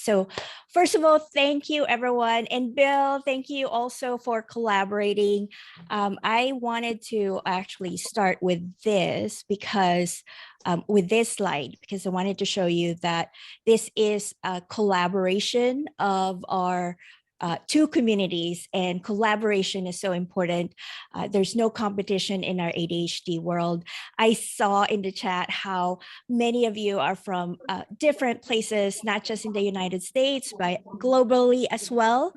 So first of all, thank you everyone. And Bill, thank you also for collaborating. I wanted to actually start with this because with this slide, because I wanted to show you that this is a collaboration of our two communities, and collaboration is so important. There's no competition in our ADHD world. I saw in the chat how many of you are from different places, not just in the United States, but globally as well.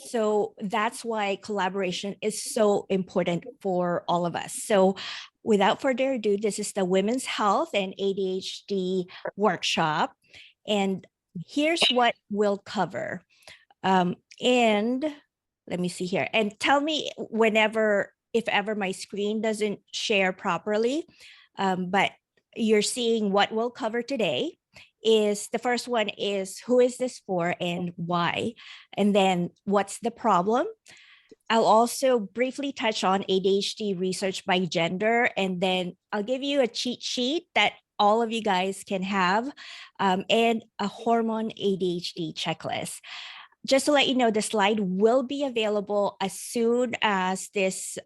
So that's why collaboration is so important for all of us. So without further ado, this is the Women's Health and ADHD workshop. And here's what we'll cover. And let me see here, and tell me whenever, if ever my screen doesn't share properly, but you're seeing what we'll cover today. Is the first one is who is this for and why, and then what's the problem. I'll also briefly touch on ADHD research by gender, and then I'll give you a cheat sheet that all of you guys can have, and a hormone ADHD checklist. Just to let you know, the slide will be available as soon as this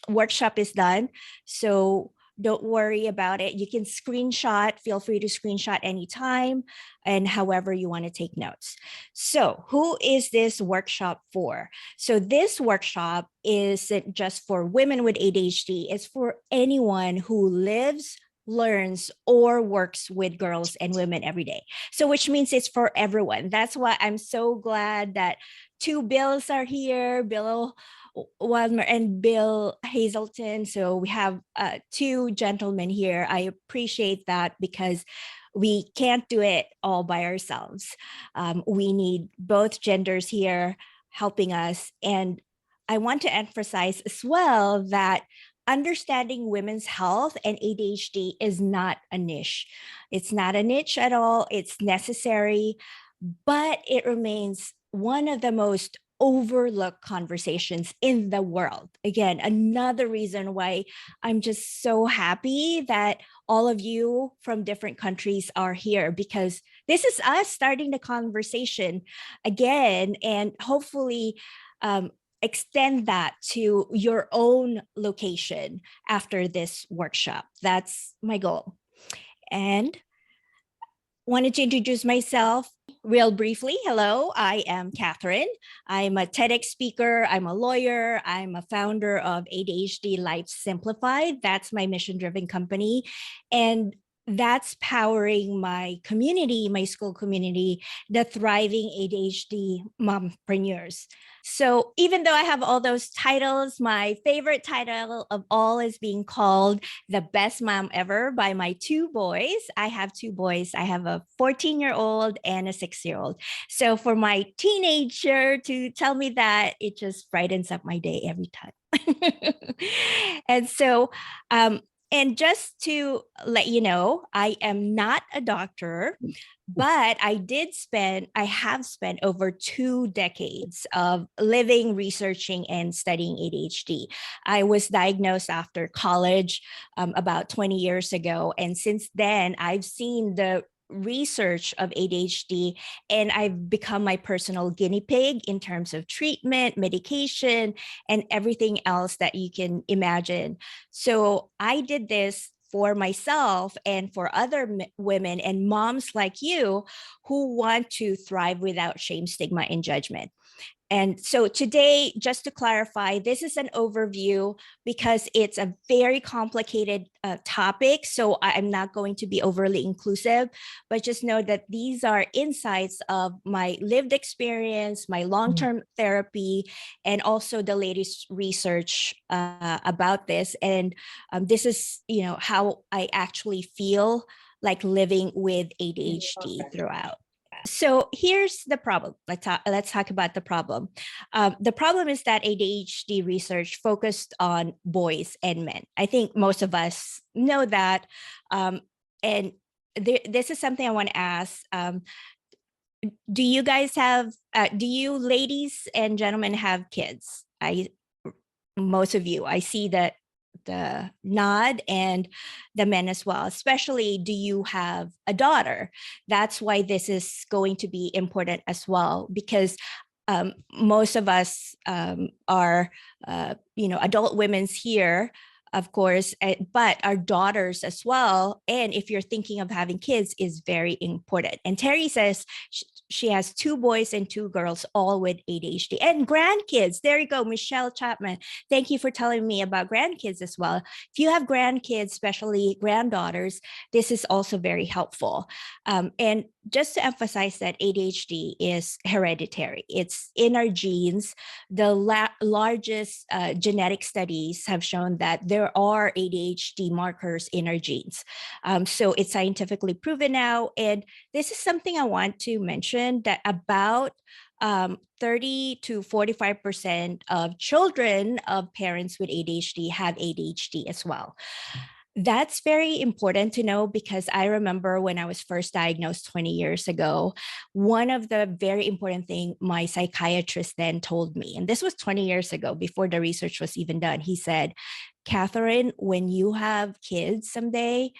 workshop is done. So don't worry about it. You can screenshot, feel free to screenshot anytime and however you want to take notes. So who is this workshop for? So this workshop isn't just for women with ADHD, it's for anyone who lives, learns, or works with girls and women every day. So which means it's for everyone. That's why I'm so glad that two Bills are here, Bill Wildmer and Bill Hazelton. So we have two gentlemen here. I appreciate that because we can't do it all by ourselves. We need both genders here helping us. And I want to emphasize as well that understanding women's health and ADHD is not a niche. It's not a niche at all. It's necessary, but it remains one of the most overlooked conversations in the world. Again, another reason why I'm just so happy that all of you from different countries are here, because this is us starting the conversation again, and hopefully extend that to your own location after this workshop. That's my goal. And wanted to introduce myself real briefly. Hello, I am Catherine. I'm a TEDx speaker. I'm a lawyer. I'm a founder of ADHD Life Simplified. That's my mission-driven company. And that's powering my community, my school community, the thriving ADHD mompreneurs. So even though I have all those titles, my favorite title of all is being called the best mom ever by my two boys. I have two boys. I have a 14-year-old and a 6-year-old. So for my teenager to tell me that, it just brightens up my day every time. And so, and just to let you know, I am not a doctor, but I have spent over 2 decades of living, researching, and studying ADHD. I was diagnosed after college about 20 years ago. And since then, I've seen the research of ADHD, and I've become my personal guinea pig in terms of treatment, medication, and everything else that you can imagine. So I did this for myself and for other women and moms like you who want to thrive without shame, stigma, and judgment. And so today, just to clarify, this is an overview because it's a very complicated topic. So I'm not going to be overly inclusive, but just know that these are insights of my lived experience, my long-term therapy, and also the latest research about this. And this is, how I actually feel like living with ADHD throughout. So here's the problem. Let's talk about the problem. The problem is that ADHD research focused on boys and men. I think most of us know that. And this is something I want to ask. Do you guys have, do you ladies and gentlemen have kids? Most of you, I see that the nod, and the men as well, especially do you have a daughter? That's why this is going to be important as well, because most of us are adult women's here, of course, but our daughters as well. And if you're thinking of having kids, is very important. And Terry says she has 2 boys and 2 girls, all with ADHD and grandkids. There you go, Michelle Chapman. Thank you for telling me about grandkids as well. If you have grandkids, especially granddaughters, this is also very helpful. And just to emphasize that ADHD is hereditary, it's in our genes. The largest genetic studies have shown that there are ADHD markers in our genes. So it's scientifically proven now. And this is something I want to mention, that about 30 to 45% of children of parents with ADHD have ADHD as well. That's very important to know, because I remember when I was first diagnosed 20 years ago, one of the very important thing my psychiatrist then told me, and this was 20 years ago before the research was even done, he said, Catherine, when you have kids someday,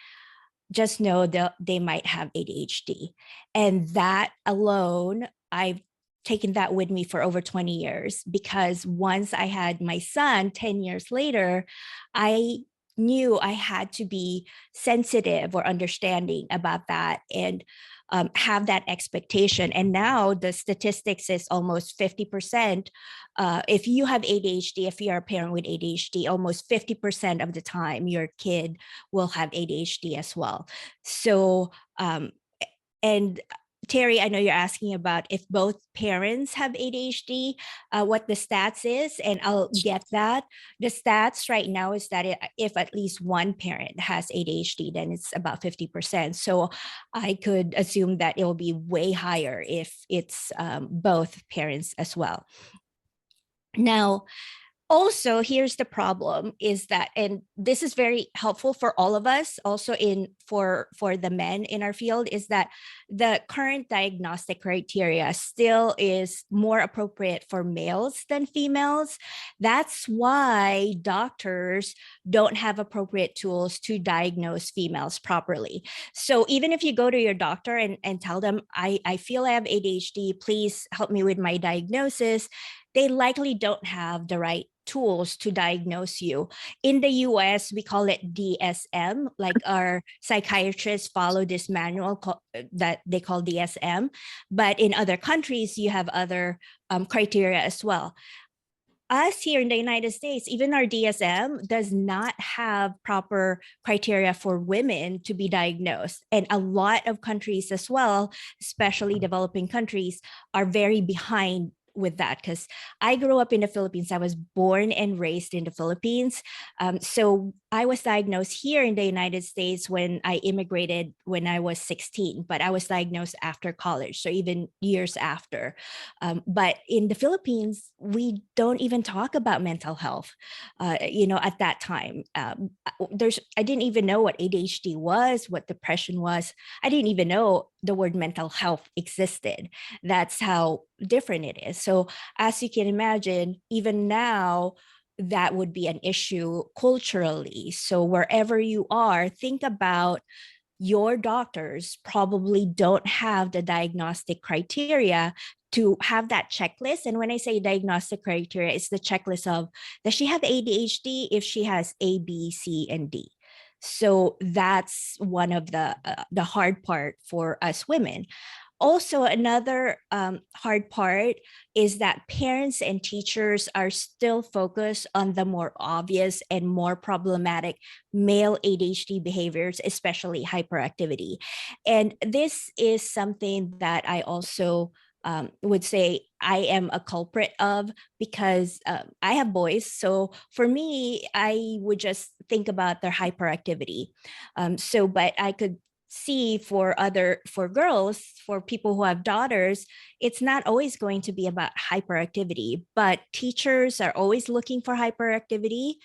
just know that they might have ADHD. And that alone, I've taken that with me for over 20 years, because once I had my son 10 years later, I knew I had to be sensitive or understanding about that, and have that expectation. And now the statistics is almost 50%. If you have ADHD, if you're a parent with ADHD, almost 50% of the time your kid will have ADHD as well. So, and Terry, I know you're asking about if both parents have ADHD, what the stats is, and I'll get that. The stats right now is that if at least one parent has ADHD, then it's about 50%. So I could assume that it will be way higher if it's both parents as well. Now, also, here's the problem is that, and this is very helpful for all of us, also in for the men in our field, is that the current diagnostic criteria still is more appropriate for males than females. That's why doctors don't have appropriate tools to diagnose females properly. So even if you go to your doctor and tell them, I feel I have ADHD, please help me with my diagnosis, they likely don't have the right tools to diagnose you. In the US, we call it DSM, like our psychiatrists follow this manual that they call DSM. But in other countries, you have other criteria as well. Us here in the United States, even our DSM does not have proper criteria for women to be diagnosed. And a lot of countries as well, especially developing countries, are very behind with that, because I grew up in the Philippines. I was born and raised in the Philippines. So I was diagnosed here in the United States when I immigrated when I was 16, but I was diagnosed after college, so even years after. But in the Philippines, we don't even talk about mental health. At that time, I didn't even know what ADHD was, what depression was. I didn't even know the word mental health existed. That's how different it is. So as you can imagine, even now, that would be an issue culturally. So wherever you are, think about your doctors probably don't have the diagnostic criteria to have that checklist. And when I say diagnostic criteria, it's the checklist of, does she have ADHD? If she has A, B, C, and D. So that's one of the hard part for us women. Also, another hard part is that parents and teachers are still focused on the more obvious and more problematic male ADHD behaviors, especially hyperactivity. And this is something that I also would say I am a culprit of, because I have boys. So for me, I would just think about their hyperactivity. But I could see for girls, for people who have daughters, it's not always going to be about hyperactivity, but teachers are always looking for hyperactivity,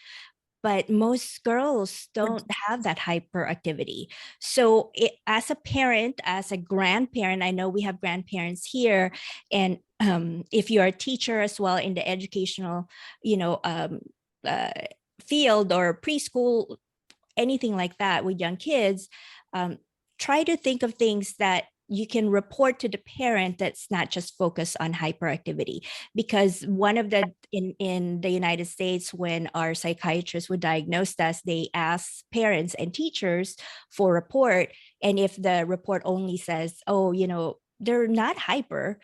but most girls don't have that hyperactivity. So as a parent, as a grandparent, I know we have grandparents here, and if you're a teacher as well in the educational, uh, field or preschool, anything like that with young kids, um, try to think of things that you can report to the parent that's not just focused on hyperactivity. Because one of the in the United States, when our psychiatrists would diagnose us, they ask parents and teachers for report, and if the report only says, oh, they're not hyper,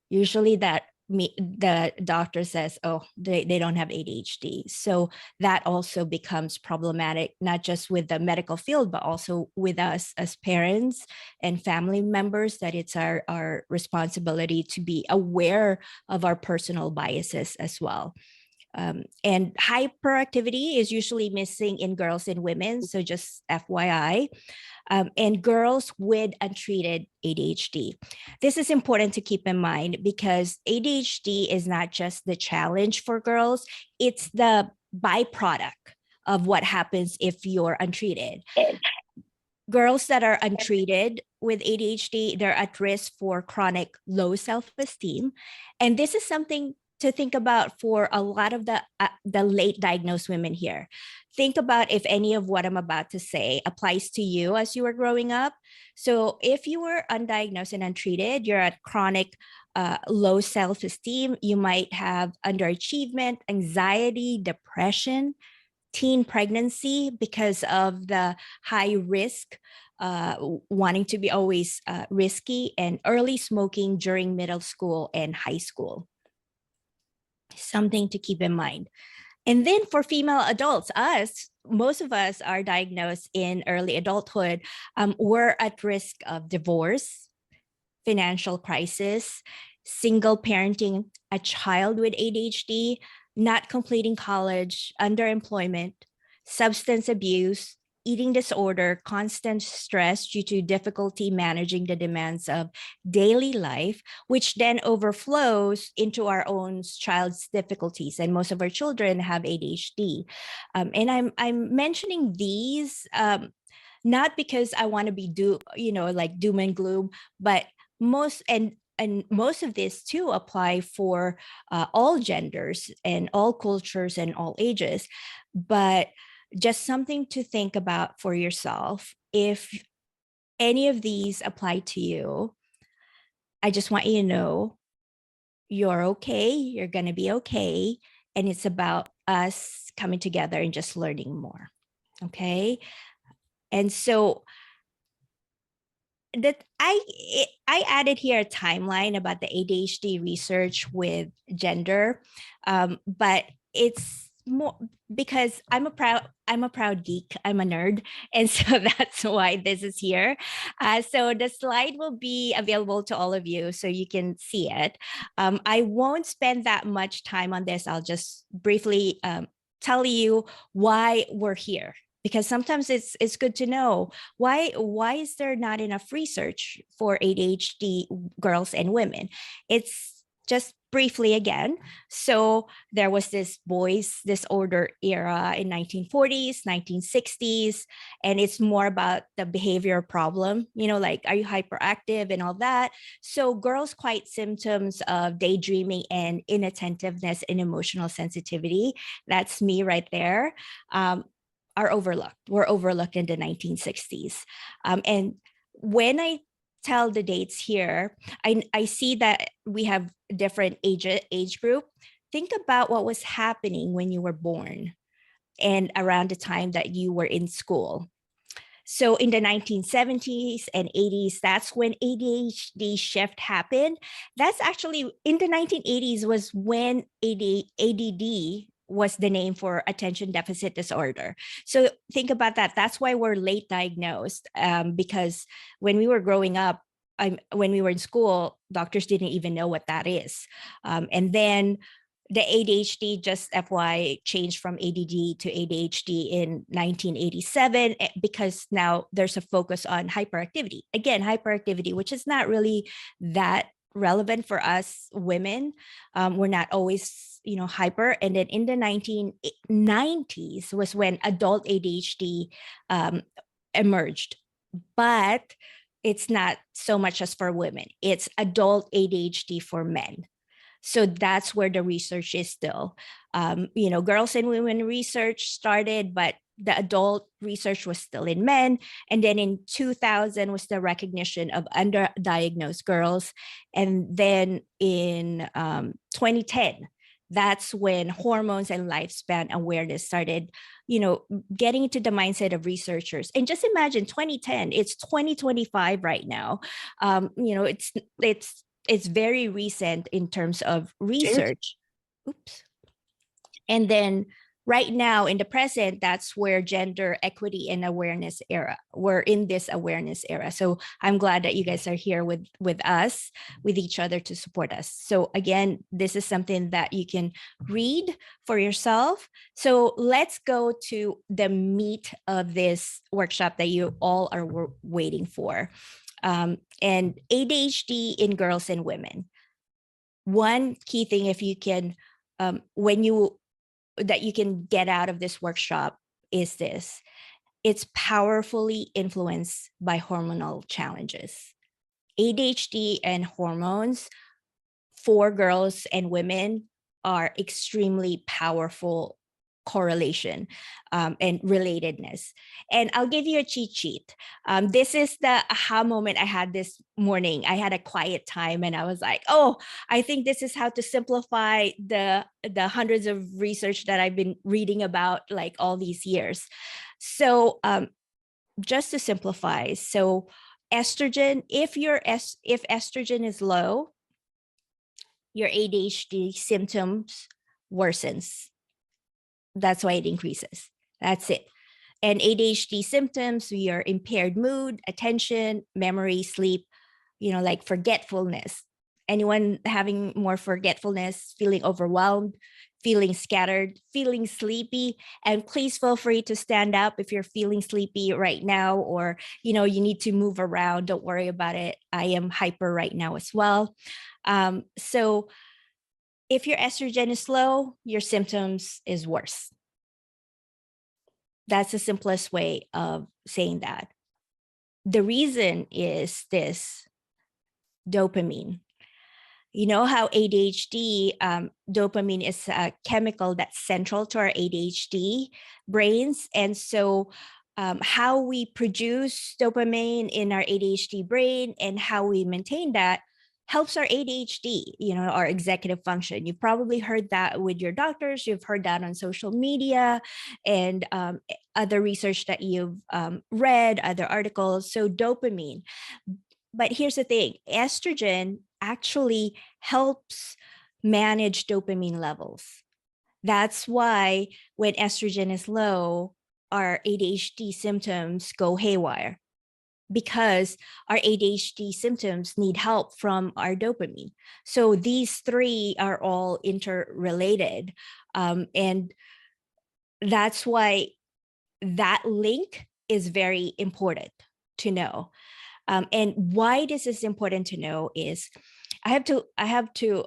usually the doctor says, oh, they don't have ADHD. So that also becomes problematic, not just with the medical field, but also with us as parents and family members, that it's our responsibility to be aware of our personal biases as well. And hyperactivity is usually missing in girls and women. So just FYI, and girls with untreated ADHD. This is important to keep in mind because ADHD is not just the challenge for girls, it's the byproduct of what happens if you're untreated. Girls that are untreated with ADHD, they're at risk for chronic low self-esteem. And this is something to think about for a lot of the late diagnosed women here. Think about if any of what I'm about to say applies to you as you were growing up. So if you were undiagnosed and untreated, you're at chronic low self-esteem. You might have underachievement, anxiety, depression, teen pregnancy because of the high risk, wanting to be always risky, and early smoking during middle school and high school. Something to keep in mind. And then for female adults, most of us are diagnosed in early adulthood. We're at risk of divorce, financial crisis, single parenting a child with ADHD, not completing college, underemployment, substance abuse, eating disorder, constant stress due to difficulty managing the demands of daily life, which then overflows into our own child's difficulties. And most of our children have ADHD. And I'm mentioning these not because I want to be like doom and gloom, but most of this too apply for all genders and all cultures and all ages. But just something to think about for yourself. If any of these apply to you, I just want you to know you're okay. You're going to be okay. And it's about us coming together and just learning more. Okay. And so that I added here a timeline about the ADHD research with gender, but it's more because I'm a proud geek. I'm a nerd, and so that's why this is here. So the slide will be available to all of you, so you can see it. I won't spend that much time on this. I'll just briefly tell you why we're here, because sometimes it's good to know why is there not enough research for ADHD girls and women. It's just briefly again. So there was this boys disorder era in 1940s, 1960s, and it's more about the behavior problem, like are you hyperactive and all that. So girls quite symptoms of daydreaming and inattentiveness and emotional sensitivity. That's me right there. Are overlooked. Were overlooked in the 1960s. And when I tell the dates here, I see that we have different age group. Think about what was happening when you were born and around the time that you were in school. So in the 1970s and 80s, that's when ADHD shift happened. That's actually in the 1980s was when ADD was the name for attention deficit disorder. So think about that. That's why we're late diagnosed, because when we were growing up, when we were in school, doctors didn't even know what that is. And then the ADHD, just FY, changed from ADD to ADHD in 1987 because now there's a focus on hyperactivity. Again, hyperactivity, which is not really that relevant for us women. We're not always, hyper. And then in the 1990s was when adult ADHD emerged. But it's not so much as for women. It's adult ADHD for men. So that's where the research is still. Girls and women research started, but the adult research was still in men. And then in 2000 was the recognition of underdiagnosed girls. And then in 2010, that's when hormones and lifespan awareness started, getting into the mindset of researchers. And just imagine 2010, it's 2025 right now. It's very recent in terms of research. Oops. And then right now in the present, that's where gender equity and awareness era, we're in this awareness era. So I'm glad that you guys are here with us, with each other to support us. So again, this is something that you can read for yourself. So let's go to the meat of this workshop that you all are waiting for. And ADHD in girls and women. One key thing, if you can, that you can get out of this workshop is this: it's powerfully influenced by hormonal challenges. ADHD and hormones for girls and women are extremely powerful correlation and relatedness. And I'll give you a cheat sheet. This is the aha moment I had this morning. I had a quiet time and I was like, oh, I think this is how to simplify the hundreds of research that I've been reading about like all these years. So just to simplify, so estrogen, if estrogen is low, your ADHD symptoms worsens. That's why it increases. That's it. And ADHD symptoms, we are impaired mood, attention, memory, sleep, like forgetfulness. Anyone having more forgetfulness, feeling overwhelmed, feeling scattered, feeling sleepy, and please feel free to stand up if you're feeling sleepy right now, or, you need to move around. Don't worry about it. I am hyper right now as well. So if your estrogen is low, your symptoms is worse. That's the simplest way of saying that. The reason is this: dopamine. You know how ADHD, dopamine is a chemical that's central to our ADHD brains. And so how we produce dopamine in our ADHD brain and how we maintain that helps our ADHD, our executive function. You've probably heard that with your doctors. You've heard that on social media and other research that you've read, other articles. So dopamine. But here's the thing: estrogen actually helps manage dopamine levels. That's why when estrogen is low, our ADHD symptoms go haywire, because our ADHD symptoms need help from our dopamine. So these three are all interrelated. And that's why that link is very important to know. And why this is important to know is I have to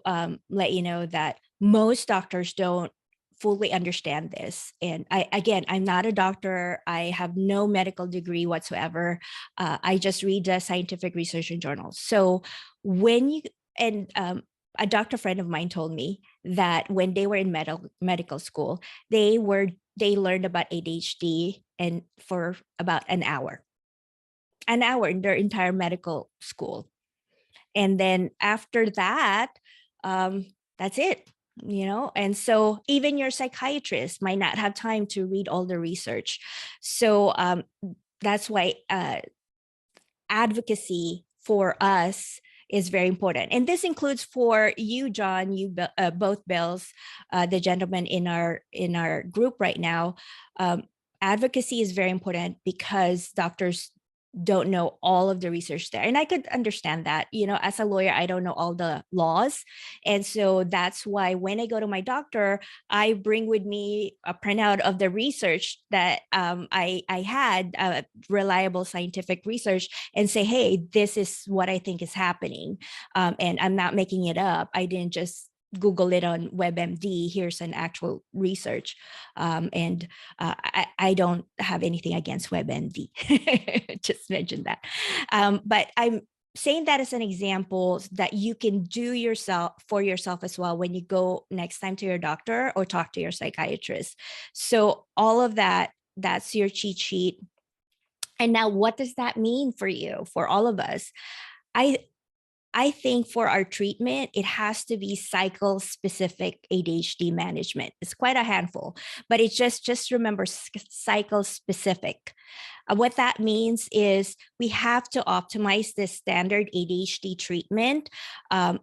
let you know that most doctors don't fully understand this. And I'm not a doctor. I have no medical degree whatsoever. I just read the scientific research in journals. So a doctor friend of mine told me that when they were in medical school, they learned about ADHD and for about an hour in their entire medical school. And then after that, that's it, and so even your psychiatrist might not have time to read all the research. So that's why advocacy for us is very important. And this includes for you, John, both Bills, the gentleman in our group right now. Advocacy is very important because doctors don't know all of the research there. And I could understand that, as a lawyer, I don't know all the laws. And so that's why when I go to my doctor, I bring with me a printout of the research that I had, reliable scientific research, and say, hey, this is what I think is happening. And I'm not making it up. I didn't just Google it on WebMD. Here's an actual research. And I don't have anything against WebMD. Just mention that. But saying that as an example that you can do yourself for yourself as well when you go next time to your doctor or talk to your psychiatrist. So all of that, that's your cheat sheet. And now what does that mean for you, for all of us? I I think for our treatment, it has to be cycle specific ADHD management. It's quite a handful, but it's just remember cycle specific. What that means is we have to optimize the standard ADHD treatment,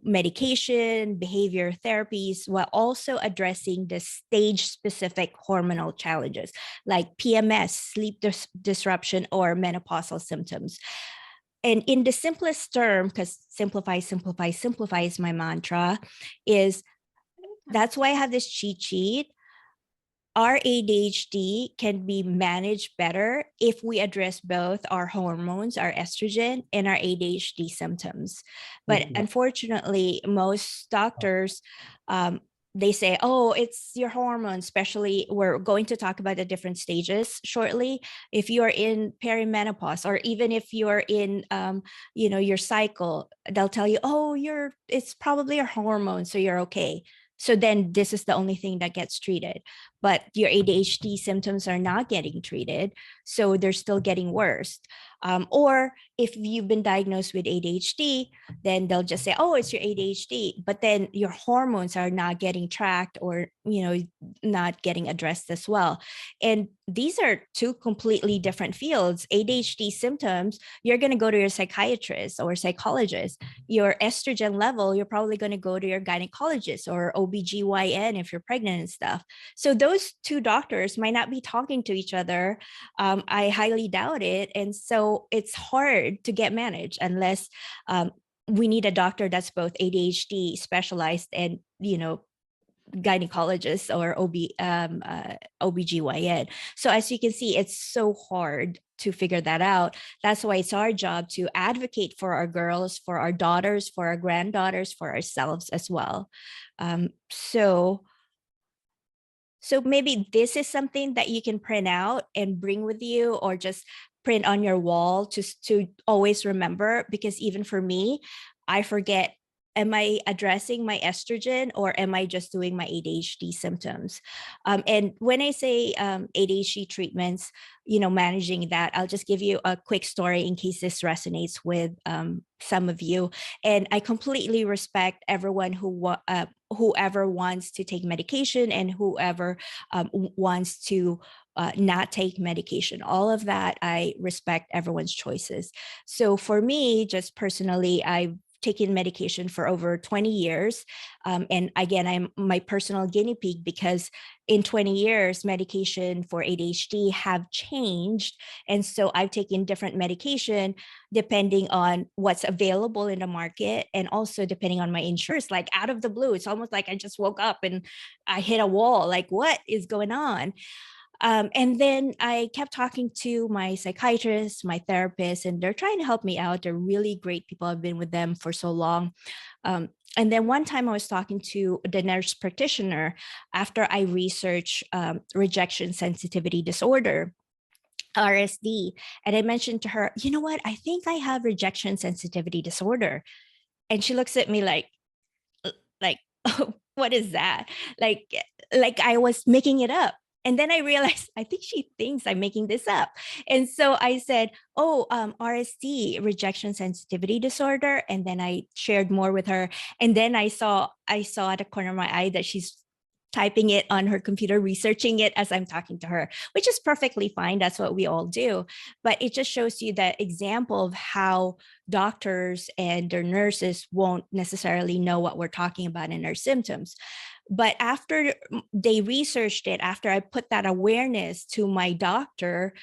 medication, behavior therapies, while also addressing the stage specific hormonal challenges like PMS, sleep disruption, or menopausal symptoms. And in the simplest term, because simplify, simplify, simplify is my mantra, is that's why I have this cheat sheet. Our ADHD can be managed better if we address both our hormones, our estrogen, and our ADHD symptoms. But Mhm. unfortunately, most doctors, they say, oh, it's your hormones, especially we're going to talk about the different stages shortly. If you're in perimenopause, or even if you're in, your cycle, they'll tell you, oh, it's probably your hormones, so you're okay. So then this is the only thing that gets treated, but your ADHD symptoms are not getting treated. So they're still getting worse. Or if you've been diagnosed with ADHD, then they'll just say, oh, it's your ADHD. But then your hormones are not getting tracked or, not getting addressed as well. And these are two completely different fields. ADHD symptoms, you're going to go to your psychiatrist or psychologist. Your estrogen level, you're probably going to go to your gynecologist or OBGYN if you're pregnant and stuff. So those two doctors might not be talking to each other. I highly doubt it. And so it's hard to get managed unless we need a doctor that's both ADHD specialized and, gynecologist or OBGYN. So as you can see, it's so hard to figure that out. That's why it's our job to advocate for our girls, for our daughters, for our granddaughters, for ourselves as well. So maybe this is something that you can print out and bring with you, or just print on your wall to always remember, because even for me, I forget, am I addressing my estrogen or am I just doing my ADHD symptoms? And when I say ADHD treatments, managing that, I'll just give you a quick story in case this resonates with some of you. And I completely respect everyone whoever wants to take medication and whoever wants to not take medication. All of that, I respect everyone's choices. So for me, just personally, I've taken medication for over 20 years. And again, I'm my personal guinea pig, because in 20 years, medication for ADHD have changed. And so I've taken different medication depending on what's available in the market, and also depending on my insurance. Like out of the blue, it's almost like I just woke up and I hit a wall. Like, what is going on? And then I kept talking to my psychiatrist, my therapist, and they're trying to help me out. They're really great people. I've been with them for so long. And then one time I was talking to the nurse practitioner after I researched rejection sensitivity disorder, RSD. And I mentioned to her, you know what? I think I have rejection sensitivity disorder. And she looks at me like, oh, what is that? Like, like I was making it up. And then I realized, I think she thinks I'm making this up. And so I said, oh, RSD, rejection sensitivity disorder. And then I shared more with her. And then I saw at the corner of my eye that she's typing it on her computer, researching it as I'm talking to her, which is perfectly fine. That's what we all do. But it just shows you that example of how doctors and their nurses won't necessarily know what we're talking about in our symptoms. But after they researched it, after I put that awareness to my doctor,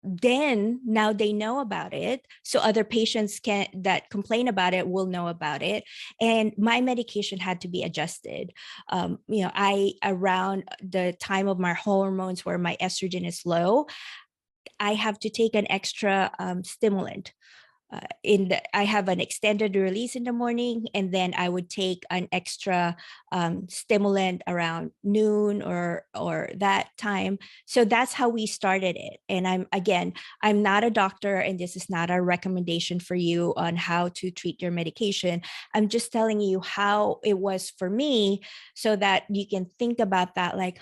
then now they know about it, so other patients can that complain about it will know about it. And my medication had to be adjusted. I around the time of my hormones where my estrogen is low, I have to take an extra stimulant, I have an extended release in the morning, and then I would take an extra stimulant around noon or that time. So that's how we started it. And I'm not a doctor, and this is not a recommendation for you on how to treat your medication. I'm just telling you how it was for me, so that you can think about that, like,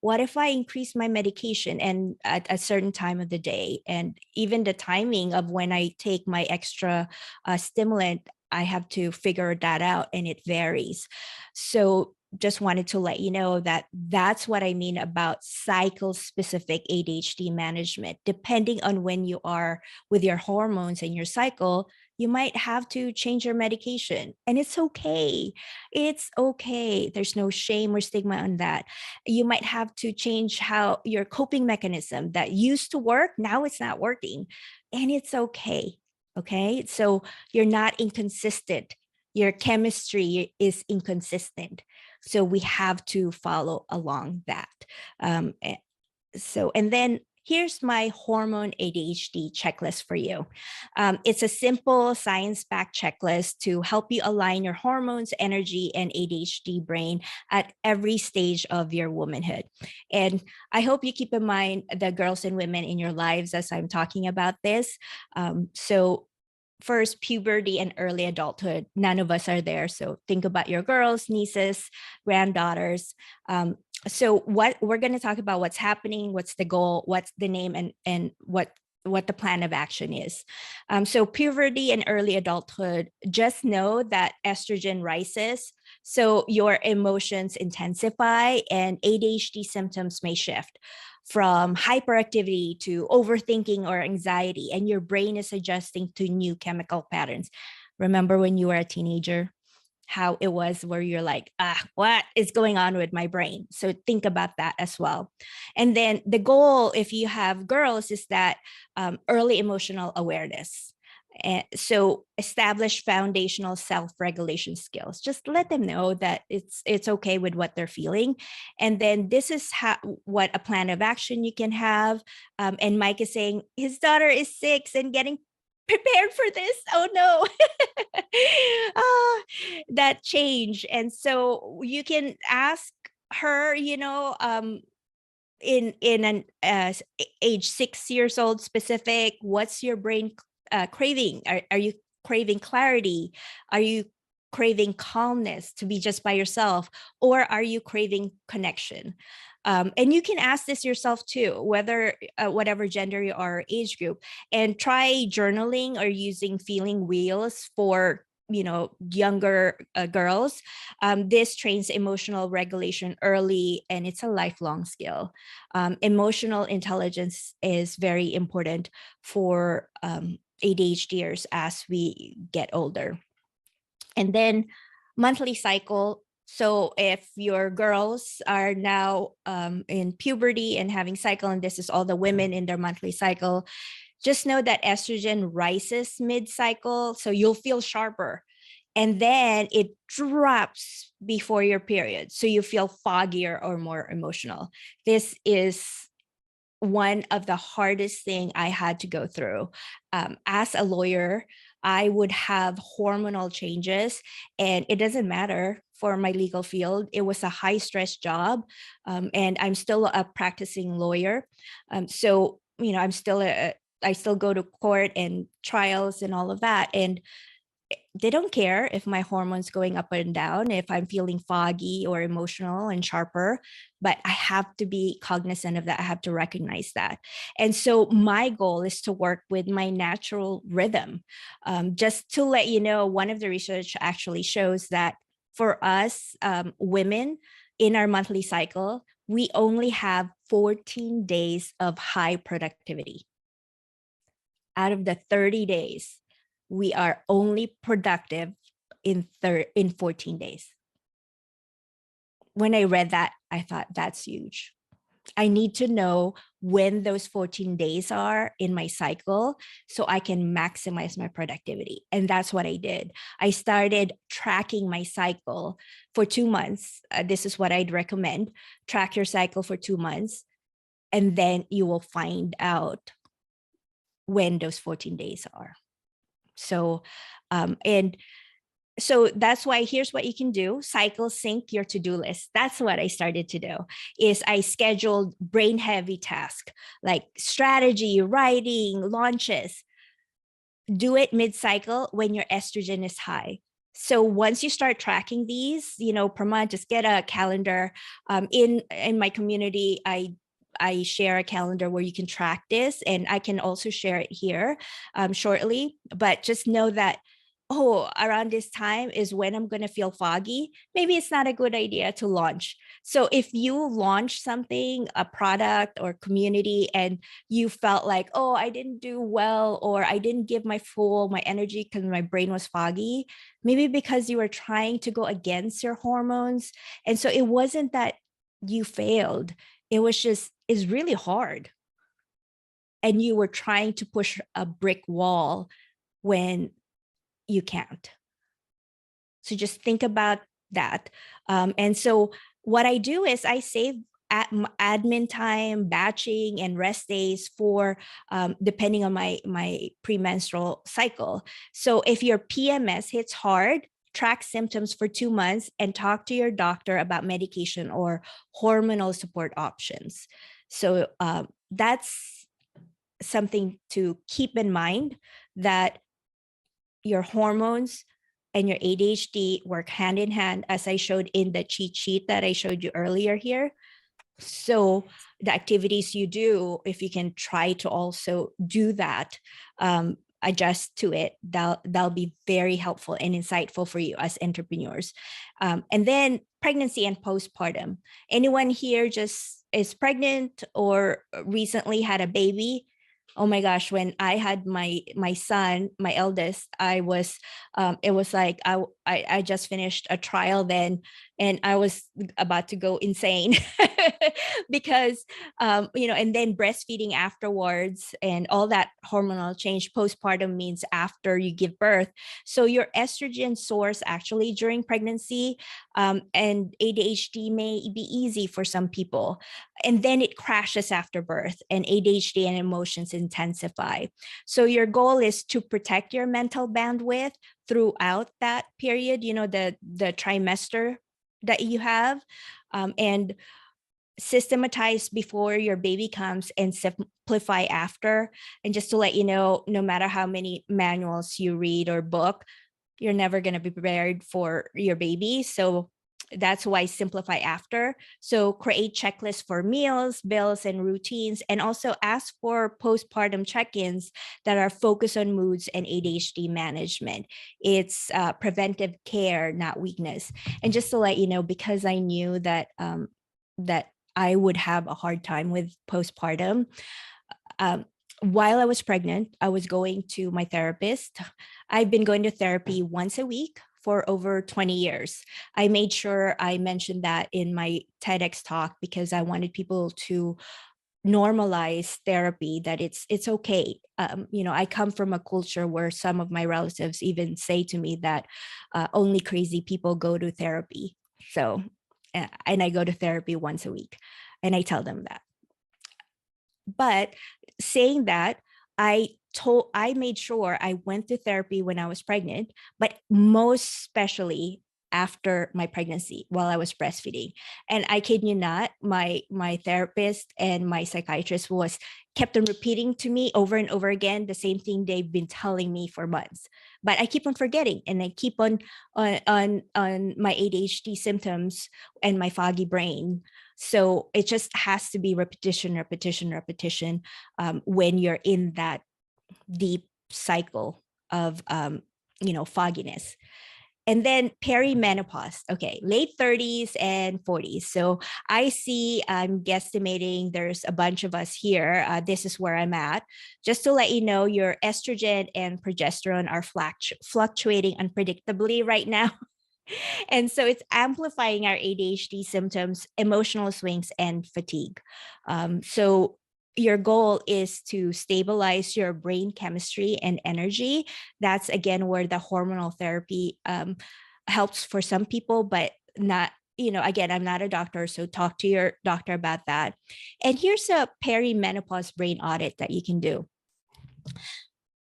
what if I increase my medication and at a certain time of the day, and even the timing of when I take my extra stimulant, I have to figure that out, and it varies. So just wanted to let you know that that's what I mean about cycle specific ADHD management. Depending on when you are with your hormones and your cycle, you might have to change your medication, and it's okay. It's okay. There's no shame or stigma on that. You might have to change how your coping mechanism that used to work, now it's not working, and it's okay. Okay. So you're not inconsistent. Your chemistry is inconsistent. So we have to follow along that. Um, and then here's my hormone ADHD checklist for you. It's a simple science-backed checklist to help you align your hormones, energy, and ADHD brain at every stage of your womanhood. And I hope you keep in mind the girls and women in your lives as I'm talking about this. So first, puberty and early adulthood, none of us are there. So think about your girls, nieces, granddaughters. So what we're going to talk about, what's happening, what's the goal, what's the name, and what the plan of action is. So puberty and early adulthood, just know that estrogen rises, so your emotions intensify and ADHD symptoms may shift from hyperactivity to overthinking or anxiety, and your brain is adjusting to new chemical patterns. Remember when you were a teenager, how it was where you're like, what is going on with my brain? So think about that as well. And then the goal, if you have girls, is that early emotional awareness. And so establish foundational self-regulation skills. Just let them know that it's okay with what they're feeling. And then this is what a plan of action you can have. And Mike is saying his daughter is 6 and getting prepared for this. Oh no. That change. And so you can ask her, in an age 6 years old specific, what's your brain craving? Are you craving clarity? Are you craving calmness to be just by yourself? Or are you craving connection? And you can ask this yourself too, whether whatever gender you are, age group, and try journaling or using feeling wheels for younger girls. This trains emotional regulation early, and it's a lifelong skill. Emotional intelligence is very important for ADHDers as we get older. And then monthly cycle. So if your girls are now in puberty and having cycle, and this is all the women in their monthly cycle, just know that estrogen rises mid-cycle, so you'll feel sharper. And then it drops before your period, so you feel foggier or more emotional. This is one of the hardest thing I had to go through. As a lawyer, I would have hormonal changes, and it doesn't matter for my legal field. It was a high stress job, and I'm still a practicing lawyer. So, I still go to court and trials and all of that. And they don't care if my hormones going up and down, if I'm feeling foggy or emotional and sharper, but I have to be cognizant of that. I have to recognize that. And so my goal is to work with my natural rhythm. Just to let you know, one of the research actually shows that for us women in our monthly cycle, we only have 14 days of high productivity. Out of the 30 days, we are only productive in 14 days. When I read that, I thought that's huge. I need to know when those 14 days are in my cycle so I can maximize my productivity. And that's what I did. I started tracking my cycle for 2 months. This is what I'd recommend. Track your cycle for 2 months, and then you will find out when those 14 days are. So, and so that's why here's what you can do: cycle sync your to-do list. That's what I started to do. Is I scheduled brain heavy tasks like strategy, writing, launches. Do it mid-cycle when your estrogen is high. So once you start tracking these, per month, just get a calendar. In my community, I share a calendar where you can track this, and I can also share it here shortly. But just know that, oh, around this time is when I'm going to feel foggy. Maybe it's not a good idea to launch. So if you launch something, a product or community, and you felt like, oh, I didn't do well, or I didn't give my energy because my brain was foggy, maybe because you were trying to go against your hormones. And so it wasn't that you failed. It was just, it's really hard. And you were trying to push a brick wall when you can't. So just think about that. And so what I do is I save admin time, batching, and rest days for depending on my premenstrual cycle. So if your PMS hits hard, track symptoms for 2 months and talk to your doctor about medication or hormonal support options. So that's something to keep in mind, that your hormones and your ADHD work hand in hand, as I showed in the cheat sheet that I showed you earlier here. So the activities you do, if you can try to also do that, adjust to it, that'll be very helpful and insightful for you as entrepreneurs. And then pregnancy and postpartum. Anyone here just is pregnant or recently had a baby? Oh my gosh, when I had my son, my eldest, I was it was like I just finished a trial then, and I was about to go insane because and then breastfeeding afterwards, and all that hormonal change. Postpartum means after you give birth. So your estrogen source actually during pregnancy, and ADHD may be easy for some people, and then it crashes after birth, and ADHD and emotions intensify. So your goal is to protect your mental bandwidth throughout that period, the trimester that you have, and systematize before your baby comes and simplify after. And just to let you know, no matter how many manuals you read or book, you're never going to be prepared for your baby. So that's why simplify after. So create checklists for meals, bills, and routines, and also ask for postpartum check-ins that are focused on moods and ADHD management. It's preventive care, not weakness. And just to let you know, because I knew that that I would have a hard time with postpartum, while I was pregnant, I was going to my therapist. I've been going to therapy once a week for over 20 years. I made sure I mentioned that in my TEDx talk because I wanted people to normalize therapy, that it's okay. I come from a culture where some of my relatives even say to me that only crazy people go to therapy. So, and I go to therapy once a week, and I tell them that. But saying that, I made sure I went to therapy when I was pregnant, but most especially after my pregnancy while I was breastfeeding. And I kid you not, my therapist and my psychiatrist kept on repeating to me over and over again the same thing they've been telling me for months. But I keep on forgetting, and I keep on my ADHD symptoms and my foggy brain. So it just has to be repetition, repetition, repetition, when you're in that deep cycle of fogginess. And then perimenopause, okay, late 30s and 40s. So I'm guesstimating there's a bunch of us here. This is where I'm at. Just to let you know, your estrogen and progesterone are fluctuating unpredictably right now. And so it's amplifying our ADHD symptoms, emotional swings, and fatigue. So your goal is to stabilize your brain chemistry and energy. That's again where the hormonal therapy helps for some people, but not, again, I'm not a doctor, so talk to your doctor about that. And here's a perimenopause brain audit that you can do.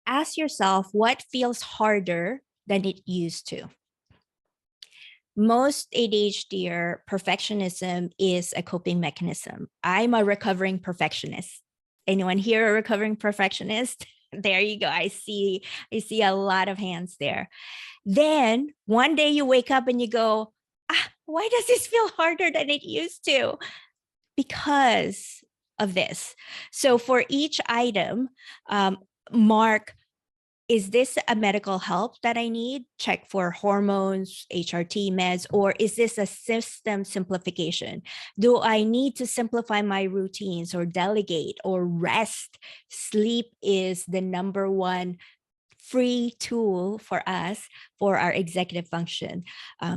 Ask yourself what feels harder than it used to. Most ADHD or perfectionism is a coping mechanism. I'm a recovering perfectionist. Anyone here a recovering perfectionist? There you go. I see a lot of hands there. Then one day you wake up and you go, why does this feel harder than it used to? Because of this. So for each item, mark, is this a medical help that I need? Check for hormones, HRT meds, or is this a system simplification? Do I need to simplify my routines or delegate or rest? Sleep is the number one free tool for us for our executive function.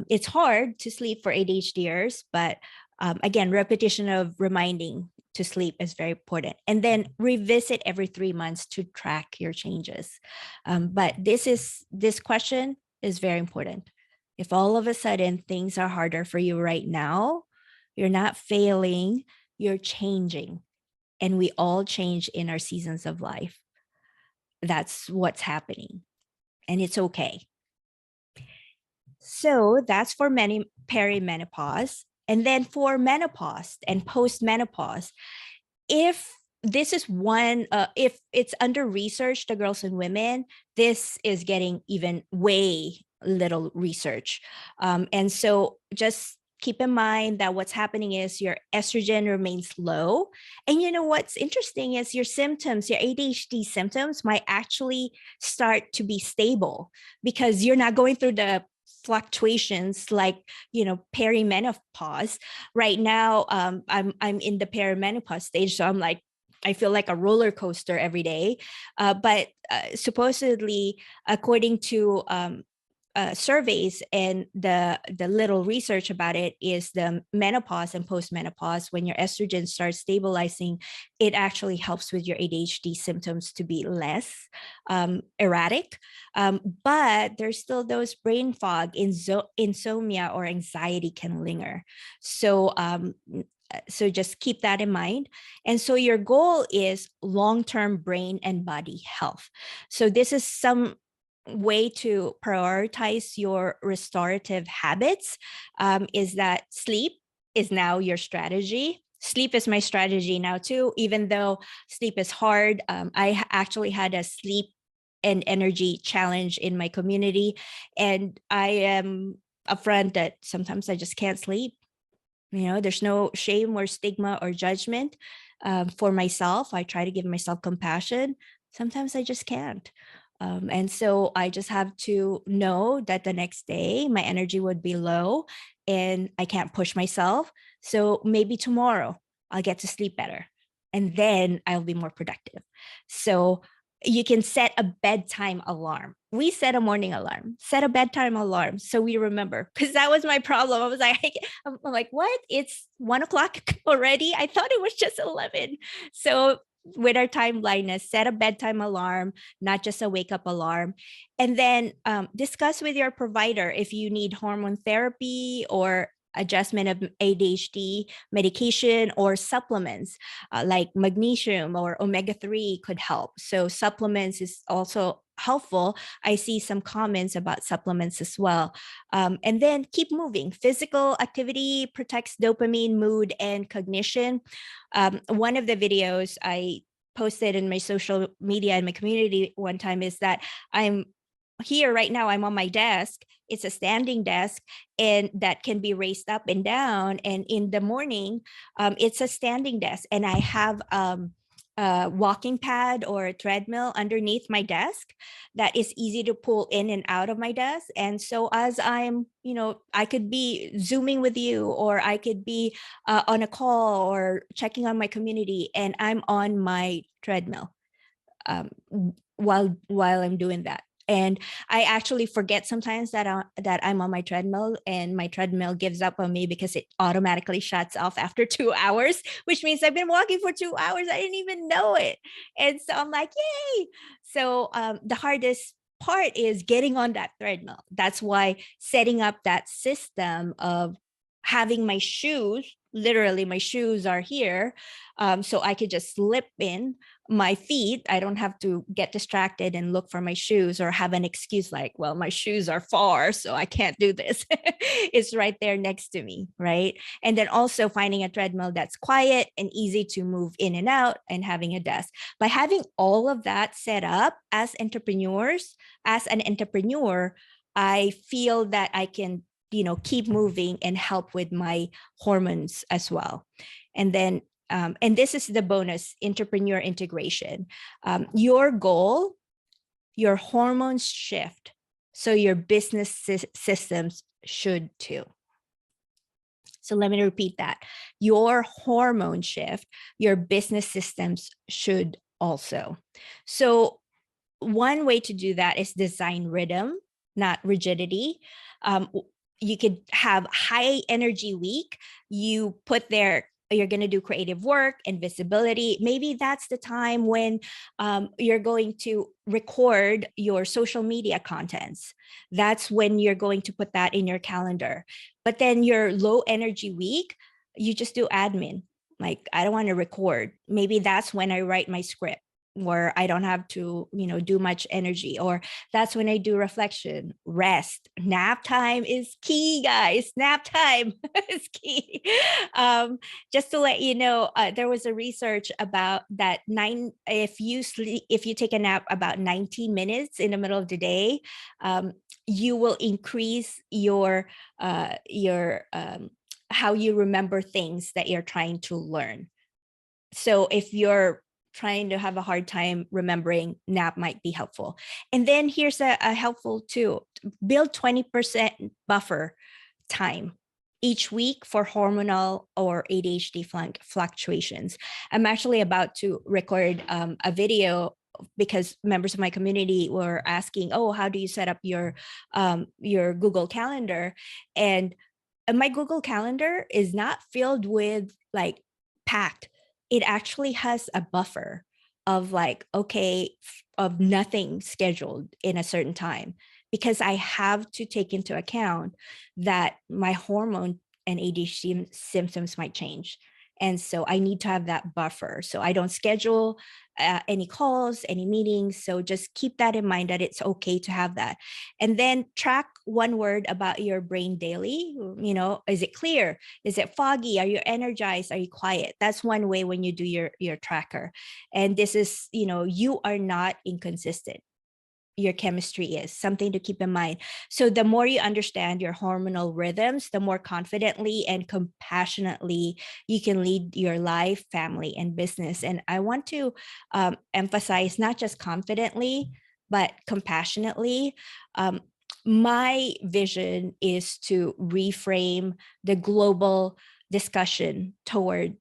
It's hard to sleep for ADHDers, but again, repetition of reminding to sleep is very important. And then revisit every 3 months to track your changes. But this question is very important. If all of a sudden things are harder for you right now, you're not failing, you're changing. And we all change in our seasons of life. That's what's happening. And it's okay. So that's for many perimenopause. And then for menopause and postmenopause, if this is one, if it's under research, the girls and women, this is getting even way little research. And so just keep in mind that what's happening is your estrogen remains low. And you know what's interesting is your symptoms, your ADHD symptoms might actually start to be stable because you're not going through the fluctuations like perimenopause. Right now I'm in the perimenopause stage, so I'm like, I feel like a roller coaster every day. But supposedly, according to surveys and the little research about it, is the menopause and postmenopause, when your estrogen starts stabilizing, it actually helps with your ADHD symptoms to be less erratic. But there's still those brain fog, insomnia, or anxiety can linger. So just keep that in mind. And so your goal is long-term brain and body health. So this is some way to prioritize your restorative habits. Is that sleep is now your strategy. Sleep is my strategy now too, even though sleep is hard. I actually had a sleep and energy challenge in my community, and I am upfront that sometimes I just can't sleep. There's no shame or stigma or judgment for myself. I try to give myself compassion. Sometimes I just can't. And so I just have to know that the next day my energy would be low and I can't push myself. So maybe tomorrow I'll get to sleep better and then I'll be more productive. So you can set a bedtime alarm. We set a morning alarm, set a bedtime alarm so we remember, because that was my problem. I was like, I'm like, what? It's 1 o'clock already? I thought it was just 11. So with our time blindness, set a bedtime alarm, not just a wake up alarm. And then discuss with your provider if you need hormone therapy or adjustment of ADHD medication or supplements like magnesium or omega-3 could help. So supplements is also helpful. I see some comments about supplements as well. And then keep moving. Physical activity protects dopamine, mood, and cognition. One of the videos I posted in my social media and my community one time is that I'm here right now, I'm on my desk. It's a standing desk and that can be raised up and down. And in the morning, it's a standing desk and I have a walking pad or a treadmill underneath my desk that is easy to pull in and out of my desk. And so as I'm, I could be Zooming with you, or I could be on a call or checking on my community, and I'm on my treadmill while I'm doing that. And I actually forget sometimes that I'm on my treadmill and my treadmill gives up on me because it automatically shuts off after 2 hours, which means I've been walking for 2 hours. I didn't even know it. And so I'm like, yay. So the hardest part is getting on that treadmill. That's why setting up that system of having my shoes, literally my shoes are here, so I could just slip in my feet. I don't have to get distracted and look for my shoes or have an excuse like, well, my shoes are far, so I can't do this. It's right there next to me, right? And then also finding a treadmill that's quiet and easy to move in and out, and having a desk. By having all of that set up as entrepreneurs, as an entrepreneur, I feel that I can, keep moving and help with my hormones as well. And then and this is the bonus: entrepreneur integration. Your goal, your hormones shift, so your business systems should too. So let me repeat that. Your hormone shift, your business systems should also. So one way to do that is design rhythm, not rigidity. You could have high energy week. You put there, you're going to do creative work and visibility. Maybe that's the time when you're going to record your social media contents. That's when you're going to put that in your calendar. But then your low energy week, you just do admin. Like, I don't want to record. Maybe that's when I write my script, where I don't have to, do much energy, or that's when I do reflection, rest. Nap time is key, guys. Nap time is key. Just to let you know, there was a research about that if you take a nap about 90 minutes in the middle of the day, you will increase your how you remember things that you're trying to learn. So if you're trying to have a hard time remembering, nap might be helpful. And then here's a helpful too: build 20% buffer time each week for hormonal or ADHD fluctuations. I'm actually about to record a video, because members of my community were asking, oh, how do you set up your Google Calendar? And my Google Calendar is not filled with like packed. It actually has a buffer of like, okay, of nothing scheduled in a certain time, because I have to take into account that my hormone and ADHD symptoms might change. And so I need to have that buffer. So I don't schedule any calls, any meetings. So just keep that in mind, that it's okay to have that. And then track one word about your brain daily. Is it clear? Is it foggy? Are you energized? Are you quiet? That's one way when you do your tracker. And this is, you are not inconsistent. Your chemistry is something to keep in mind. So the more you understand your hormonal rhythms, the more confidently and compassionately you can lead your life, family, and business. And I want to emphasize not just confidently, but compassionately. My vision is to reframe the global discussion toward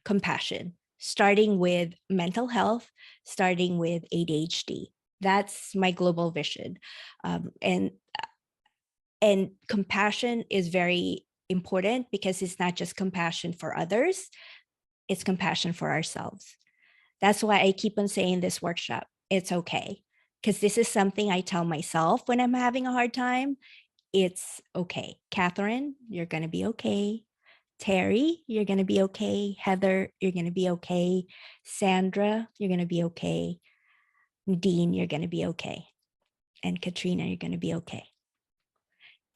compassion, starting with mental health, starting with ADHD. That's my global vision. And compassion is very important, because it's not just compassion for others, it's compassion for ourselves. That's why I keep on saying this workshop, it's okay. Because this is something I tell myself when I'm having a hard time. It's okay. Catherine, you're going to be okay. Terry, you're going to be okay. Heather, you're going to be okay. Sandra, you're going to be okay. Dean, you're going to be okay. And Katrina, you're going to be okay.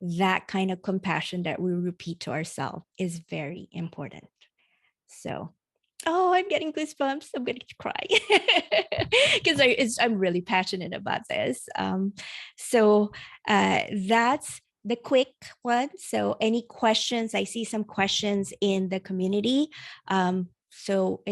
That kind of compassion that we repeat to ourselves is very important. So, oh, I'm getting goosebumps. I'm going to cry because I'm really passionate about this. So that's the quick one. So any questions? I see some questions in the community. So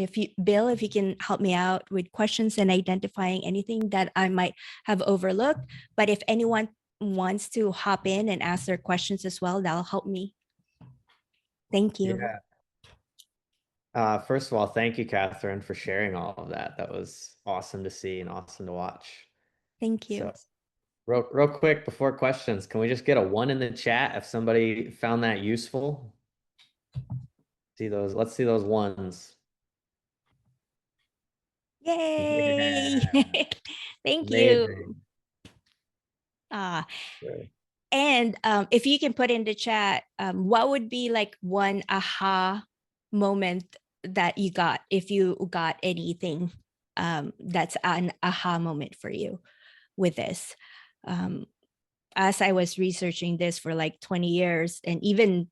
Bill, if you can help me out with questions and identifying anything that I might have overlooked. But if anyone wants to hop in and ask their questions as well, that'll help me. Thank you. Yeah. First of all, thank you, Catherine, for sharing all of that. That was awesome to see and awesome to watch. Thank you. So, real quick before questions, can we just get a 1 in the chat if somebody found that useful? See those? Let's see those ones. Yay! Yeah, Thank you. amazing. Ah, Sure. And if you can put in the chat, what would be like one aha moment that you got, if you got anything that's an aha moment for you with this? As I was researching this for like 20 years, and even,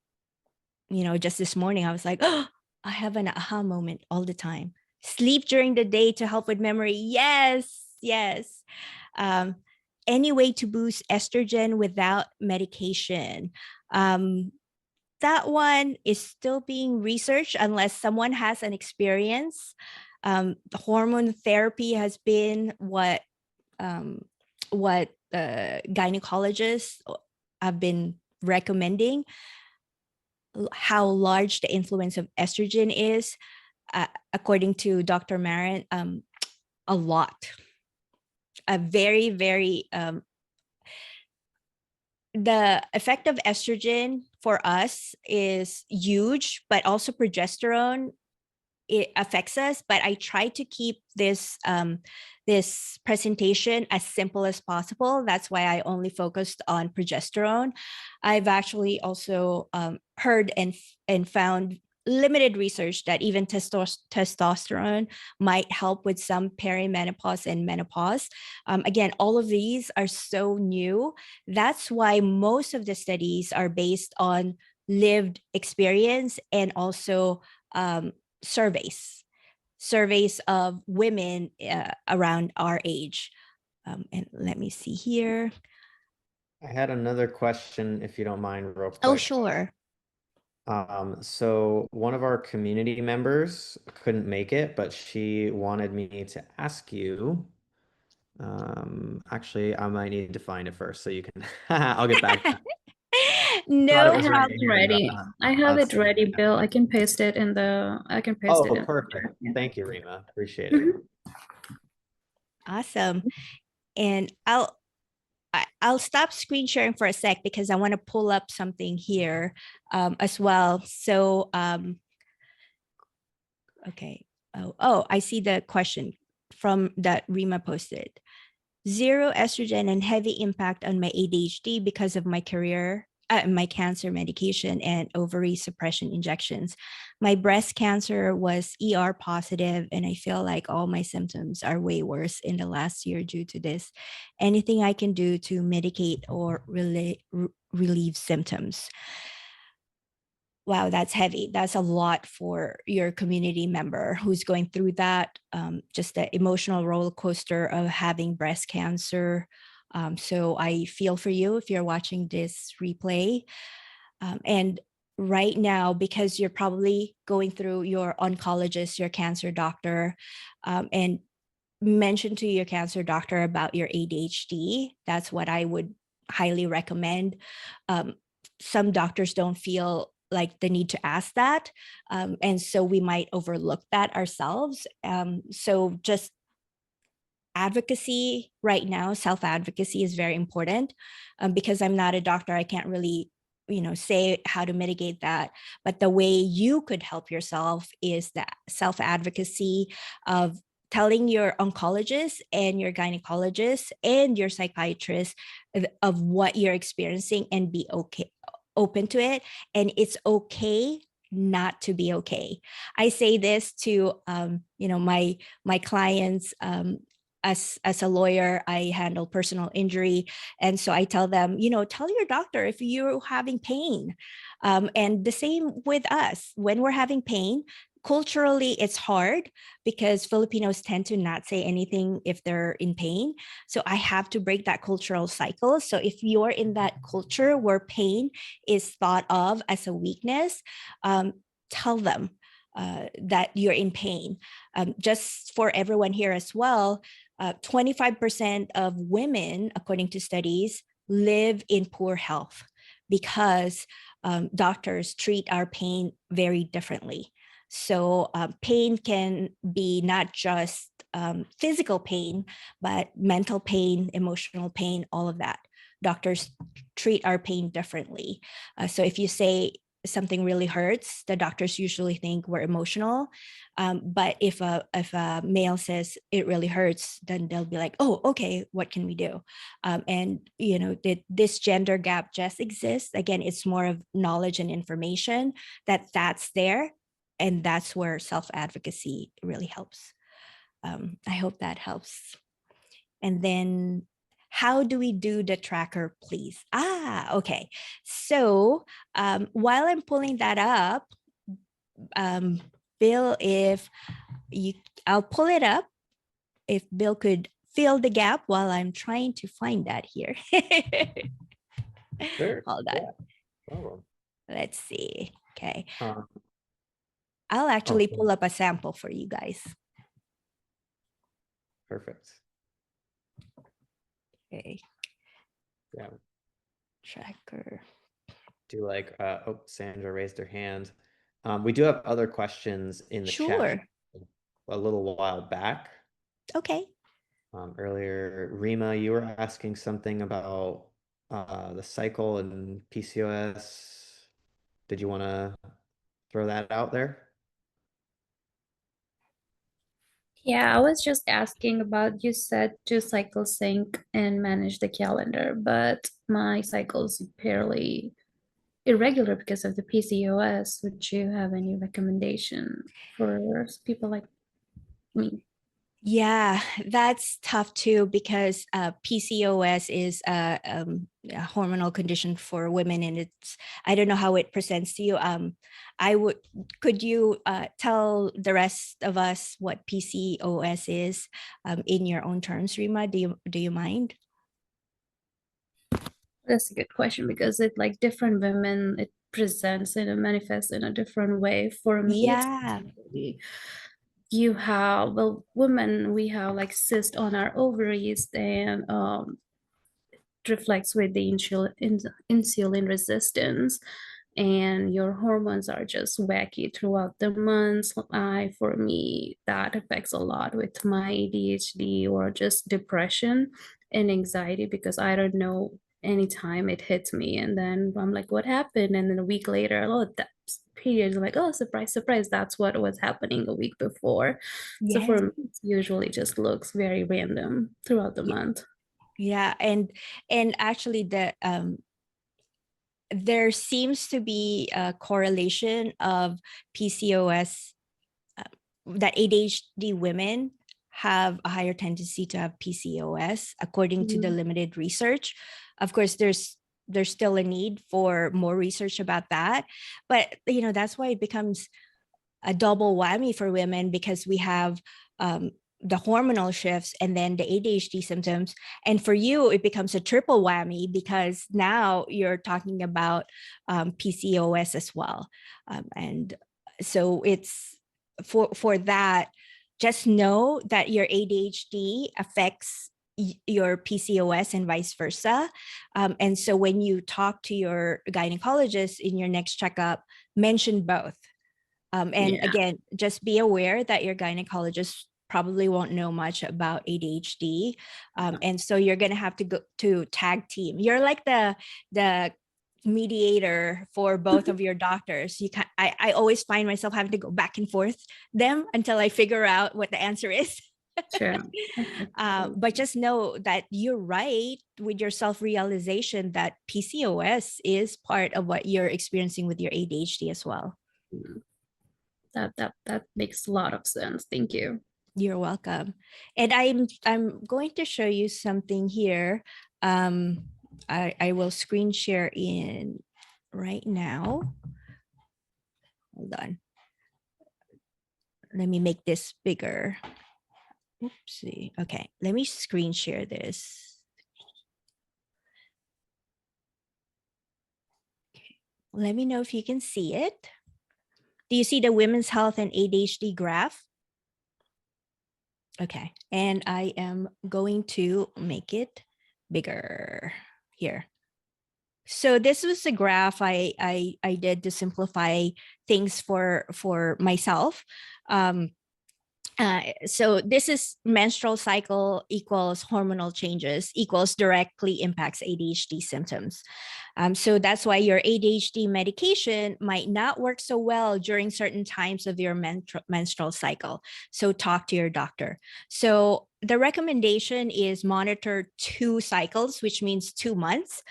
just this morning, I was like, oh, I have an aha moment all the time. Sleep during the day to help with memory. Yes, yes. Um, any way to boost estrogen without medication. Um, that one is still being researched unless someone has an experience. Hormone therapy has been um, what gynecologists have been recommending. How large the influence of estrogen is, according to Dr. Marin, a lot. A very, very the effect of estrogen for us is huge, but also progesterone, it affects us. But I try to keep this presentation as simple as possible. That's why I only focused on progesterone. I've actually also heard and found limited research that even testosterone might help with some perimenopause and menopause. Again, all of these are so new. That's why most of the studies are based on lived experience, and also surveys of women around our age. And let me see here. I had another question, if you don't mind, real Oh, quick. sure. So one of our community members couldn't make it, but she wanted me to ask you. Actually, I might need to find it first so you can, I'll get back to that. Thought it No I was have right it here, but ready. I have let's it see. ready, Bill. I can paste it in the, I can paste it Oh, in the perfect. chat. Yeah. Thank you, Rima. Appreciate it. Mhm. Awesome. And I'll stop screen sharing for a sec because I want to pull up something here as well. So okay. Oh, I see the question from that Rima posted. Zero estrogen and heavy impact on my ADHD because of my career, my cancer medication and ovary suppression injections. My breast cancer was ER positive, and I feel like all my symptoms are way worse in the last year due to this. Anything I can do to mitigate or relieve symptoms? Wow, that's heavy. That's a lot for your community member who's going through that. Just the emotional roller coaster of having breast cancer. So I feel for you if you're watching this replay. And right now, because you're probably going through your oncologist, your cancer doctor, and mention to your cancer doctor about your ADHD. That's what I would highly recommend. Some doctors don't feel like the need to ask that. And so we might overlook that ourselves. So just advocacy right now, self-advocacy is very important. Because I'm not a doctor, I can't really say how to mitigate that, but the way you could help yourself is that self-advocacy of telling your oncologist and your gynecologist and your psychiatrist of what you're experiencing, and be okay, open to it. And it's okay not to be okay. I say this to my clients. As a lawyer, I handle personal injury, and so I tell them, tell your doctor if you're having pain. And the same with us when we're having pain. Culturally, it's hard because Filipinos tend to not say anything if they're in pain. So I have to break that cultural cycle. So if you're in that culture where pain is thought of as a weakness, tell them that you're in pain. Just for everyone here as well, 25% of women, according to studies, live in poor health because doctors treat our pain very differently. So pain can be not just physical pain, but mental pain, emotional pain, all of that. Doctors treat our pain differently. So if you say something really hurts, the doctors usually think we're emotional. But if a male says it really hurts, then they'll be like, oh, okay, what can we do? And this gender gap just exists. Again, it's more of knowledge and information that's there, and that's where self-advocacy really helps. I hope that helps. And then, how do we do the tracker, please? Okay. So while I'm pulling that up, Bill, I'll pull it up. If Bill could fill the gap while I'm trying to find that here. Sure. Hold on. Yeah. Oh. Let's see. Okay. Um, I'll actually pull up a sample for you guys. Perfect. Okay. Yeah. Tracker. Do like, oh, Sandra raised her hand. We do have other questions in the Sure. chat a little while back. Okay. Earlier, Rima, you were asking something about the cycle and PCOS. Did you want to throw that out there? Yeah, I was just asking about, you said to cycle sync and manage the calendar, but my cycle's fairly irregular because of the PCOS. Would you have any recommendation for people like me? Yeah, that's tough too, because PCOS is a hormonal condition for women, and I don't know how it presents to you. Could you tell the rest of us what PCOS is in your own terms, Rima? Do you mind? That's a good question because it like different women, it presents and it manifests in a different way. For me, it's Yeah. basically you have, well, women, we have like cyst on our ovaries, and reflects with the insulin resistance, and your hormones are just wacky throughout the months. For me, that affects a lot with my ADHD or just depression and anxiety, because I don't know, anytime it hits me and then I'm like, what happened? And then a week later, oh, that period, like, oh, surprise, surprise, that's what was happening a week before. So Yes. for me, it usually just looks very random throughout the month. Yeah, and actually there seems to be a correlation of PCOS, that ADHD women have a higher tendency to have PCOS, according to the limited research. Of course, there's still a need for more research about that, but that's why it becomes a double whammy for women, because we have the hormonal shifts and then the ADHD symptoms. And for you, it becomes a triple whammy, because now you're talking about PCOS as well. And so it's for that, just know that your ADHD affects your PCOS and vice versa. And so when you talk to your gynecologist in your next checkup, mention both. And again, just be aware that your gynecologist probably won't know much about ADHD. And so you're going to have to go to tag team. You're like the mediator for both of your doctors. I always find myself having to go back and forth them until I figure out what the answer is. Sure. But just know that you're right with your self-realization that PCOS is part of what you're experiencing with your ADHD as well. That makes a lot of sense. Thank you. You're welcome. And I'm going to show you something here. I will screen share in right now. Hold on. Let me make this bigger. Oopsie. Okay, let me screen share this. Okay. Let me know if you can see it. Do you see the women's health and ADHD graph? Okay, and I am going to make it bigger here. So this was a graph I did to simplify things for myself. So this is menstrual cycle equals hormonal changes equals directly impacts ADHD symptoms. So that's why your ADHD medication might not work so well during certain times of your menstrual cycle. So talk to your doctor. So the recommendation is monitor 2 cycles, which means 2 months.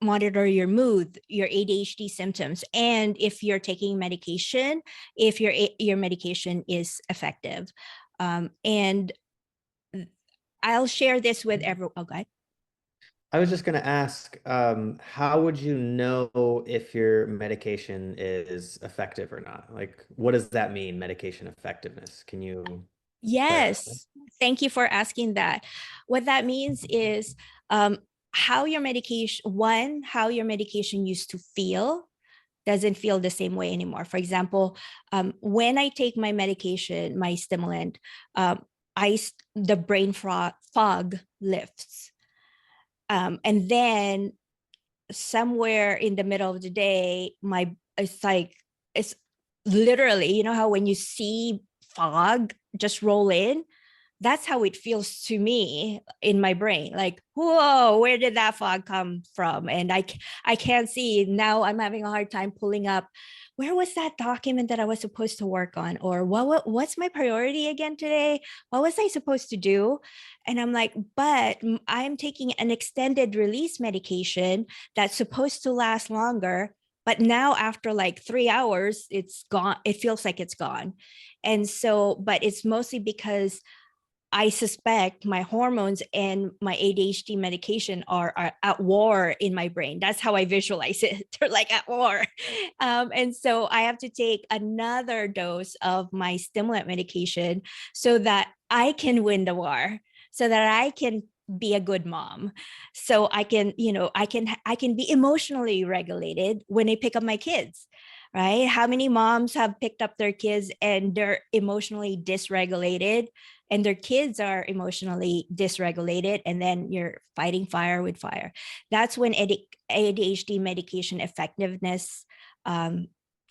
Monitor your mood, your ADHD symptoms, and if you're taking medication, if your medication is effective. And I'll share this with everyone. Oh, God. I was just going to ask, how would you know if your medication is effective or not? Like, what does that mean, medication effectiveness? Can you clarify? Yes, thank you for asking that. What that means is how your medication used to feel doesn't feel the same way anymore. For example, when I take my medication, my stimulant, the brain fog lifts. And then somewhere in the middle of the day, it's literally, you know how when you see fog just roll in, that's how it feels to me in my brain. Like, whoa, where did that fog come from? And I can't see now. I'm having a hard time pulling up, where was that document that I was supposed to work on, or what's my priority again today? What was I supposed to do? And I'm like, but I'm taking an extended release medication that's supposed to last longer. But now after like 3 hours, it's gone. It feels like it's gone. And so, but it's mostly because I suspect my hormones and my ADHD medication are at war in my brain. That's how I visualize it. They're like at war. And so I have to take another dose of my stimulant medication so that I can win the war, so that I can be a good mom, so I can, I can be emotionally regulated when I pick up my kids. Right? How many moms have picked up their kids and they're emotionally dysregulated, and their kids are emotionally dysregulated, and then you're fighting fire with fire? That's when ADHD medication effectiveness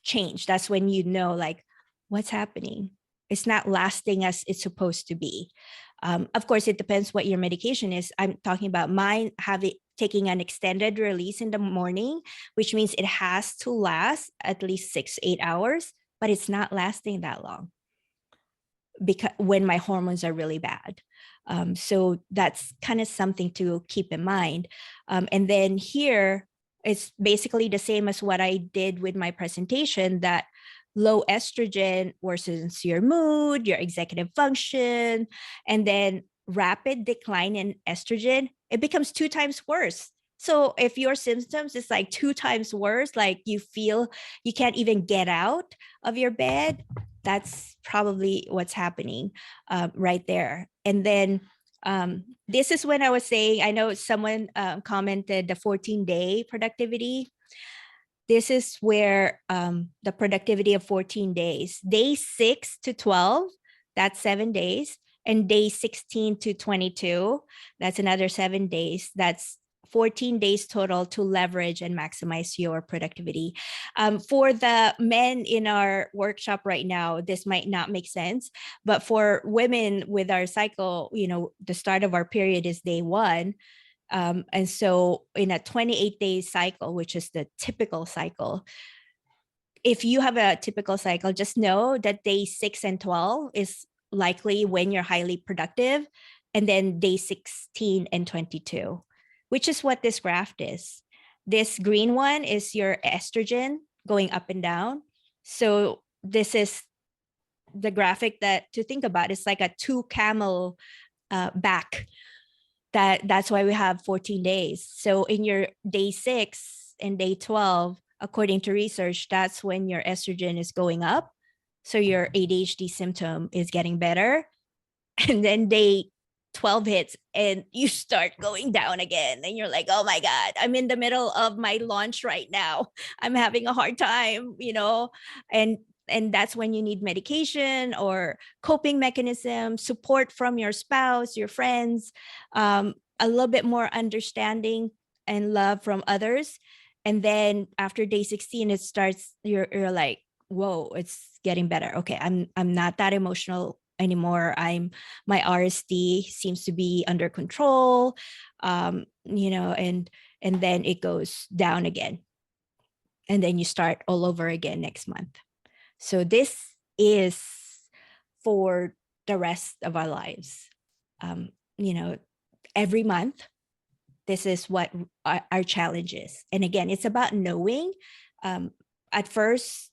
change. That's when you know, like, what's happening. It's not lasting as it's supposed to be. Of course, it depends what your medication is. I'm talking about mine taking an extended release in the morning, which means it has to last at least 6 to 8 hours, but it's not lasting that long because when my hormones are really bad. So that's kind of something to keep in mind. And then here, it's basically the same as what I did with my presentation, that low estrogen worsens your mood, your executive function, and then rapid decline in estrogen, it becomes 2 times worse. So if your symptoms is like 2 times worse, like you feel you can't even get out of your bed, that's probably what's happening right there. And then this is when I was saying, I know someone commented the 14-day productivity. This is where the productivity of 14 days, day 6 to 12, that's 7 days. And day 16 to 22, that's another 7 days. That's 14 days total to leverage and maximize your productivity. For the men in our workshop right now, this might not make sense, but for women with our cycle, the start of our period is day 1. And so in a 28-day cycle, which is the typical cycle, if you have a typical cycle, just know that day 6 and 12 is likely when you're highly productive. And then day 16 and 22, which is what this graph is. This green one is your estrogen going up and down. So this is the graphic that to think about. It's like a 2 camel back. That's why we have 14 days. So in your day 6 and day 12, according to research, that's when your estrogen is going up. So your ADHD symptom is getting better. And then day 12 hits and you start going down again. And you're like, oh my God, I'm in the middle of my launch right now. I'm having a hard time, and that's when you need medication or coping mechanism, support from your spouse, your friends, a little bit more understanding and love from others. And then after day 16, it starts, you're like, whoa, it's getting better. Okay, I'm not that anymore. My RSD seems to be under control, and then it goes down again. And then you start all over again next month. So this is for the rest of our lives. Every month, this is what our challenge is. And again, it's about knowing. At first,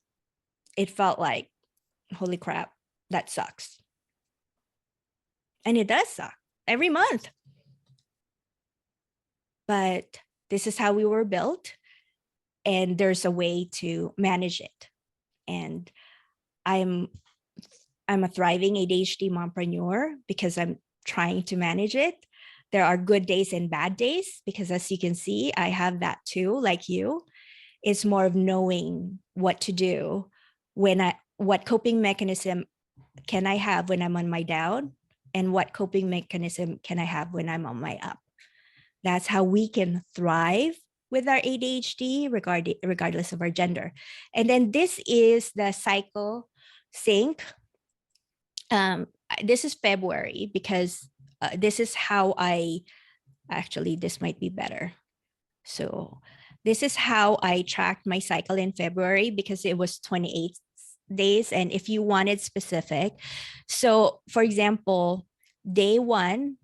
it felt like, holy crap, that sucks. And it does suck every month. But this is how we were built. And there's a way to manage it. And I'm a thriving ADHD mompreneur because I'm trying to manage it. There are good days and bad days because, as you can see, I have that too, like you. It's more of knowing what to do what coping mechanism can I have when I'm on my down, and what coping mechanism can I have when I'm on my up. That's how we can thrive with our ADHD, regardless of our gender. And then this is the cycle sync. This is February because this is how this might be better. So this is how I tracked my cycle in February because it was 28 days. And if you wanted specific, so for example, day 1,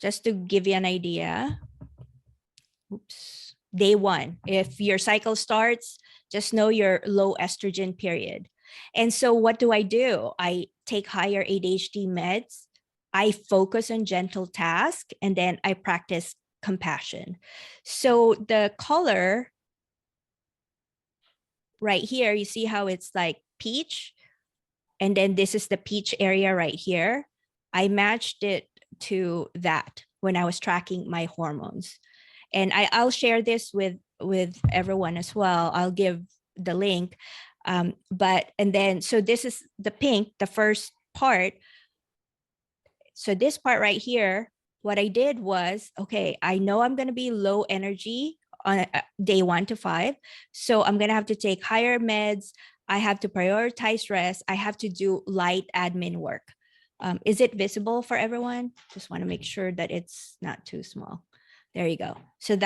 just to give you an idea, day 1, if your cycle starts, just know your low estrogen period. And so what do? I take higher ADHD meds, I focus on gentle tasks, and then I practice compassion. So the color right here, you see how it's like peach, and then this is the peach area right here. I matched it to that when I was tracking my hormones. And I'll share this with everyone as well. I'll give the link. So this is the pink, the first part. So this part right here, what I did was, okay, I know I'm going to be low energy on day 1 to 5. So I'm going to have to take higher meds. I have to prioritize rest. I have to do light admin work. Is it visible for everyone? Just want to make sure that it's not too small. There you go. So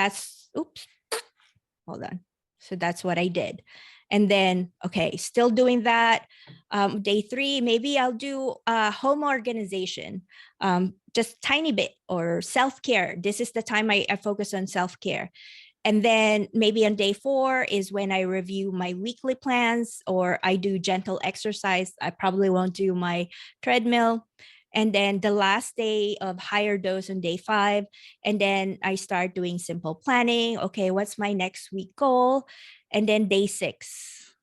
hold on. So that's what I did. And then, okay, still doing that. Day 3, maybe I'll do home organization, just tiny bit, or self-care. This is the time I focus on self-care. And then maybe on day 4 is when I review my weekly plans, or I do gentle exercise. I probably won't do my treadmill. And then the last day of higher dose on day 5. And then I start doing simple planning. Okay, what's my next week goal? And then day 6.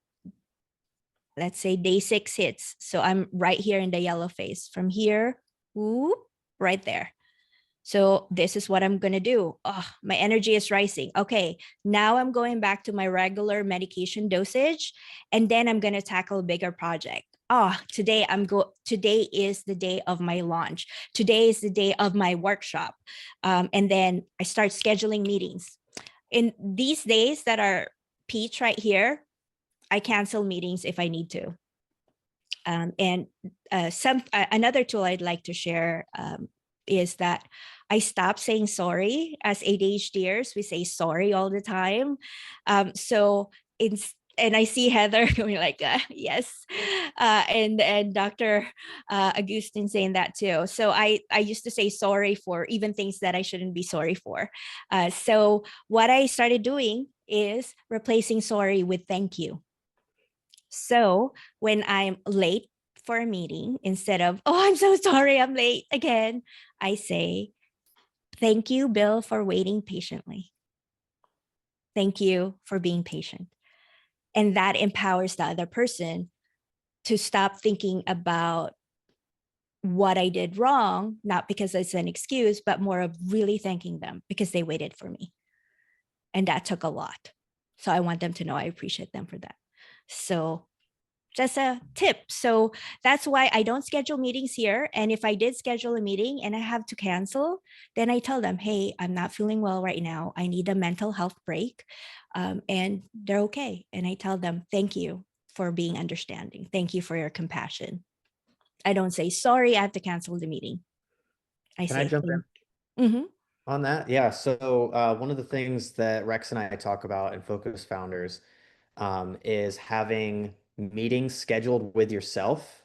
Let's say day 6 hits. So I'm right here in the yellow phase. From here, whoop, right there. So this is what I'm going to do. Oh, my energy is rising. Okay, now I'm going back to my regular medication dosage, and then I'm going to tackle a bigger project. Today is the day of my launch. Today is the day of my workshop. And then I start scheduling meetings. In these days that are peach right here, I cancel meetings if I need to. Another tool I'd like to share is that I stopped saying sorry. As ADHDers, we say sorry all the time. And I see Heather going like, yes. And Dr. Agustin saying that too. So I used to say sorry for even things that I shouldn't be sorry for. So what I started doing is replacing sorry with thank you. So when I'm late for a meeting, instead of, oh, I'm so sorry, I'm late again, I say, thank you, Bill, for waiting patiently. Thank you for being patient. And that empowers the other person to stop thinking about what I did wrong, not because it's an excuse, but more of really thanking them because they waited for me. And that took a lot. So I want them to know I appreciate them for that. So just a tip. So that's why I don't schedule meetings here. And if I did schedule a meeting and I have to cancel, then I tell them, hey, I'm not feeling well right now. I need a mental health break. And they're okay. And I tell them, thank you for being understanding. Thank you for your compassion. I don't say, sorry, I have to cancel the meeting. I Can I say, jump in mm-hmm. on that? Yeah. So one of the things that Rex and I talk about in Focus Founders is having meetings scheduled with yourself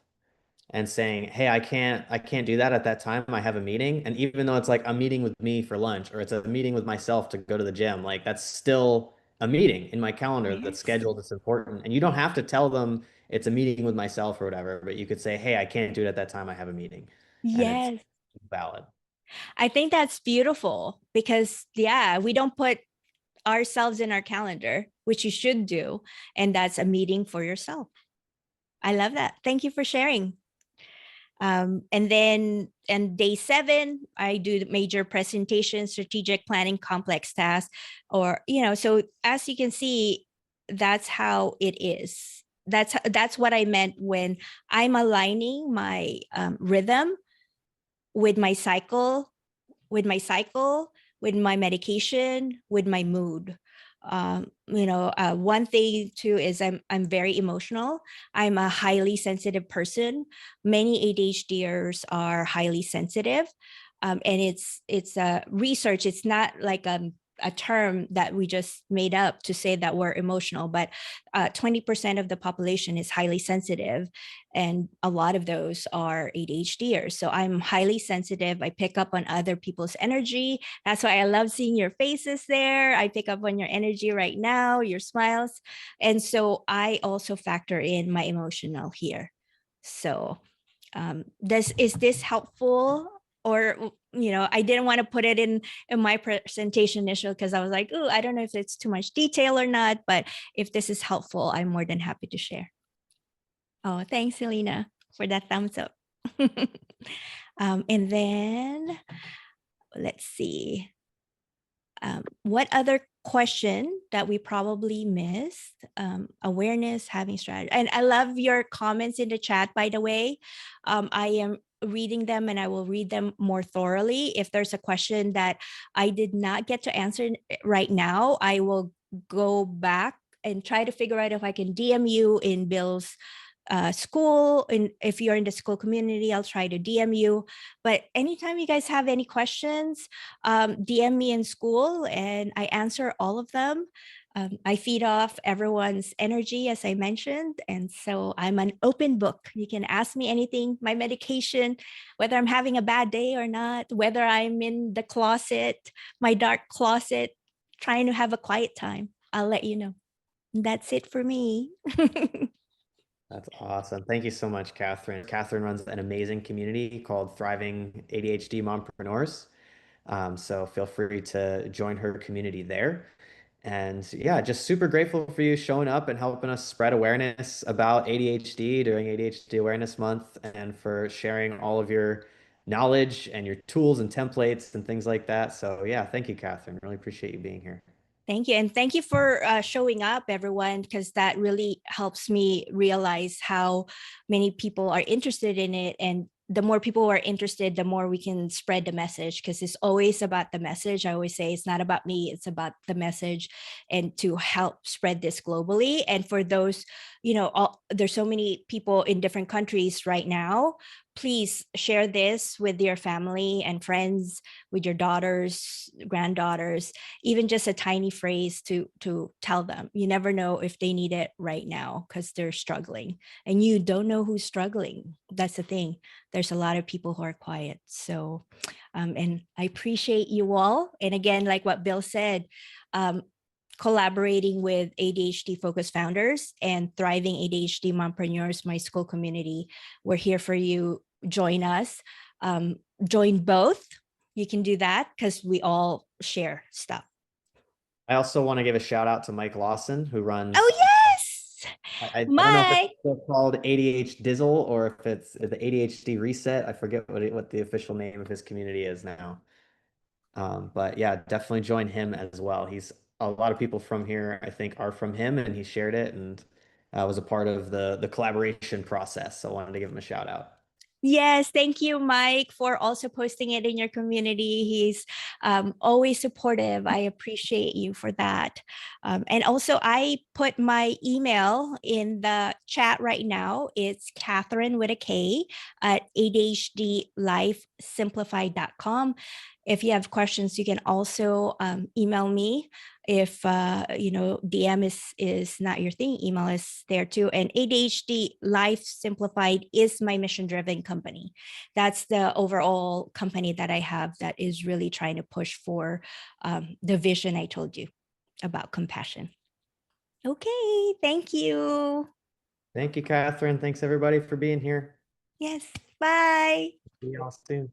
and saying, "Hey, I can't do that at that time. I have a meeting." And even though it's like a meeting with me for lunch or it's a meeting with myself to go to the gym, like that's still a meeting in my calendar that's Yes. scheduled. It's important. And you don't have to tell them it's a meeting with myself or whatever, but you could say, "Hey, I can't do it at that time. I have a meeting." And it's Yes. valid. I think that's beautiful because, yeah, we don't put ourselves in our calendar, which you should do. And that's a meeting for yourself. I love that. Thank you for sharing. And then on day 7, I do the major presentation, strategic planning, complex tasks, or, so as you can see, that's how it is. That's what I meant when I'm aligning my rhythm with my cycle, with my cycle, with my medication, with my mood. One thing too is I'm very emotional. I'm a highly sensitive person. Many ADHDers are highly sensitive, and it's a research. It's not like a term that we just made up to say that we're emotional, but 20% of the population is highly sensitive, and a lot of those are ADHDers. So I'm highly sensitive. I pick up on other people's energy. That's why I love seeing your faces there. I pick up on your energy right now, your smiles. And so I also factor in my emotional here. So is this helpful? Or I didn't want to put it in my presentation initial because I was like, oh, I don't know if it's too much detail or not, but if this is helpful, I'm more than happy to share. Oh, thanks, Selena, for that thumbs up. And then let's see. What other question that we probably missed? Awareness, having strategy. And I love your comments in the chat, by the way. I am reading them and I will read them more thoroughly. If there's a question that I did not get to answer right now, I will go back and try to figure out if I can DM you in Bill's school. And if you're in the school community, I'll try to DM you. But anytime you guys have any questions, DM me in school and I answer all of them. I feed off everyone's energy, as I mentioned. And so I'm an open book. You can ask me anything, my medication, whether I'm having a bad day or not, whether I'm in the closet, my dark closet, trying to have a quiet time. I'll let you know. That's it for me. That's awesome. Thank you so much, Catherine. Catherine runs an amazing community called Thriving ADHD Mompreneurs. So feel free to join her community there. And yeah, just super grateful for you showing up and helping us spread awareness about ADHD during ADHD Awareness Month and for sharing all of your knowledge and your tools and templates and things like that. So yeah, thank you, Catherine. Really appreciate you being here. Thank you. And thank you for showing up, everyone, because that really helps me realize how many people are interested in it. And the more people are interested, the more we can spread the message, because it's always about the message. I always say it's not about me, it's about the message, and to help spread this globally. And for those, there's so many people in different countries right now. Please share this with your family and friends, with your daughters, granddaughters, even just a tiny phrase to tell them. You never know if they need it right now because they're struggling, and you don't know who's struggling. That's the thing. There's a lot of people who are quiet. So and I appreciate you all. And again, like what Bill said, collaborating with ADHD focused founders and Thriving ADHD Mompreneurs, my school community, we're here for you. Join us. Join both. You can do that because we all share stuff. I also want to give a shout out to Mike Lawson, who runs, Oh, yes. I don't know if Mike. it's still called ADHD Dizzle or if it's the ADHD Reset. I forget what the official name of his community is now. But yeah, definitely join him as well. He's a lot of people from here, I think, are from him, and he shared it and was a part of the collaboration process. So I wanted to give him a shout out. Yes, thank you, Mike, for also posting it in your community. He's always supportive. I appreciate you for that. And also, I put my email in the chat right now. It's Catherine with a K at ADHDLifeSimplified.com. If you have questions, you can also email me. If DM is not your thing, email is there too. And ADHD Life Simplified is my mission driven company. That's the overall company that I have that is really trying to push for the vision I told you about compassion. Okay, thank you. Thank you, Catherine. Thanks everybody for being here. Yes, bye. See y'all soon.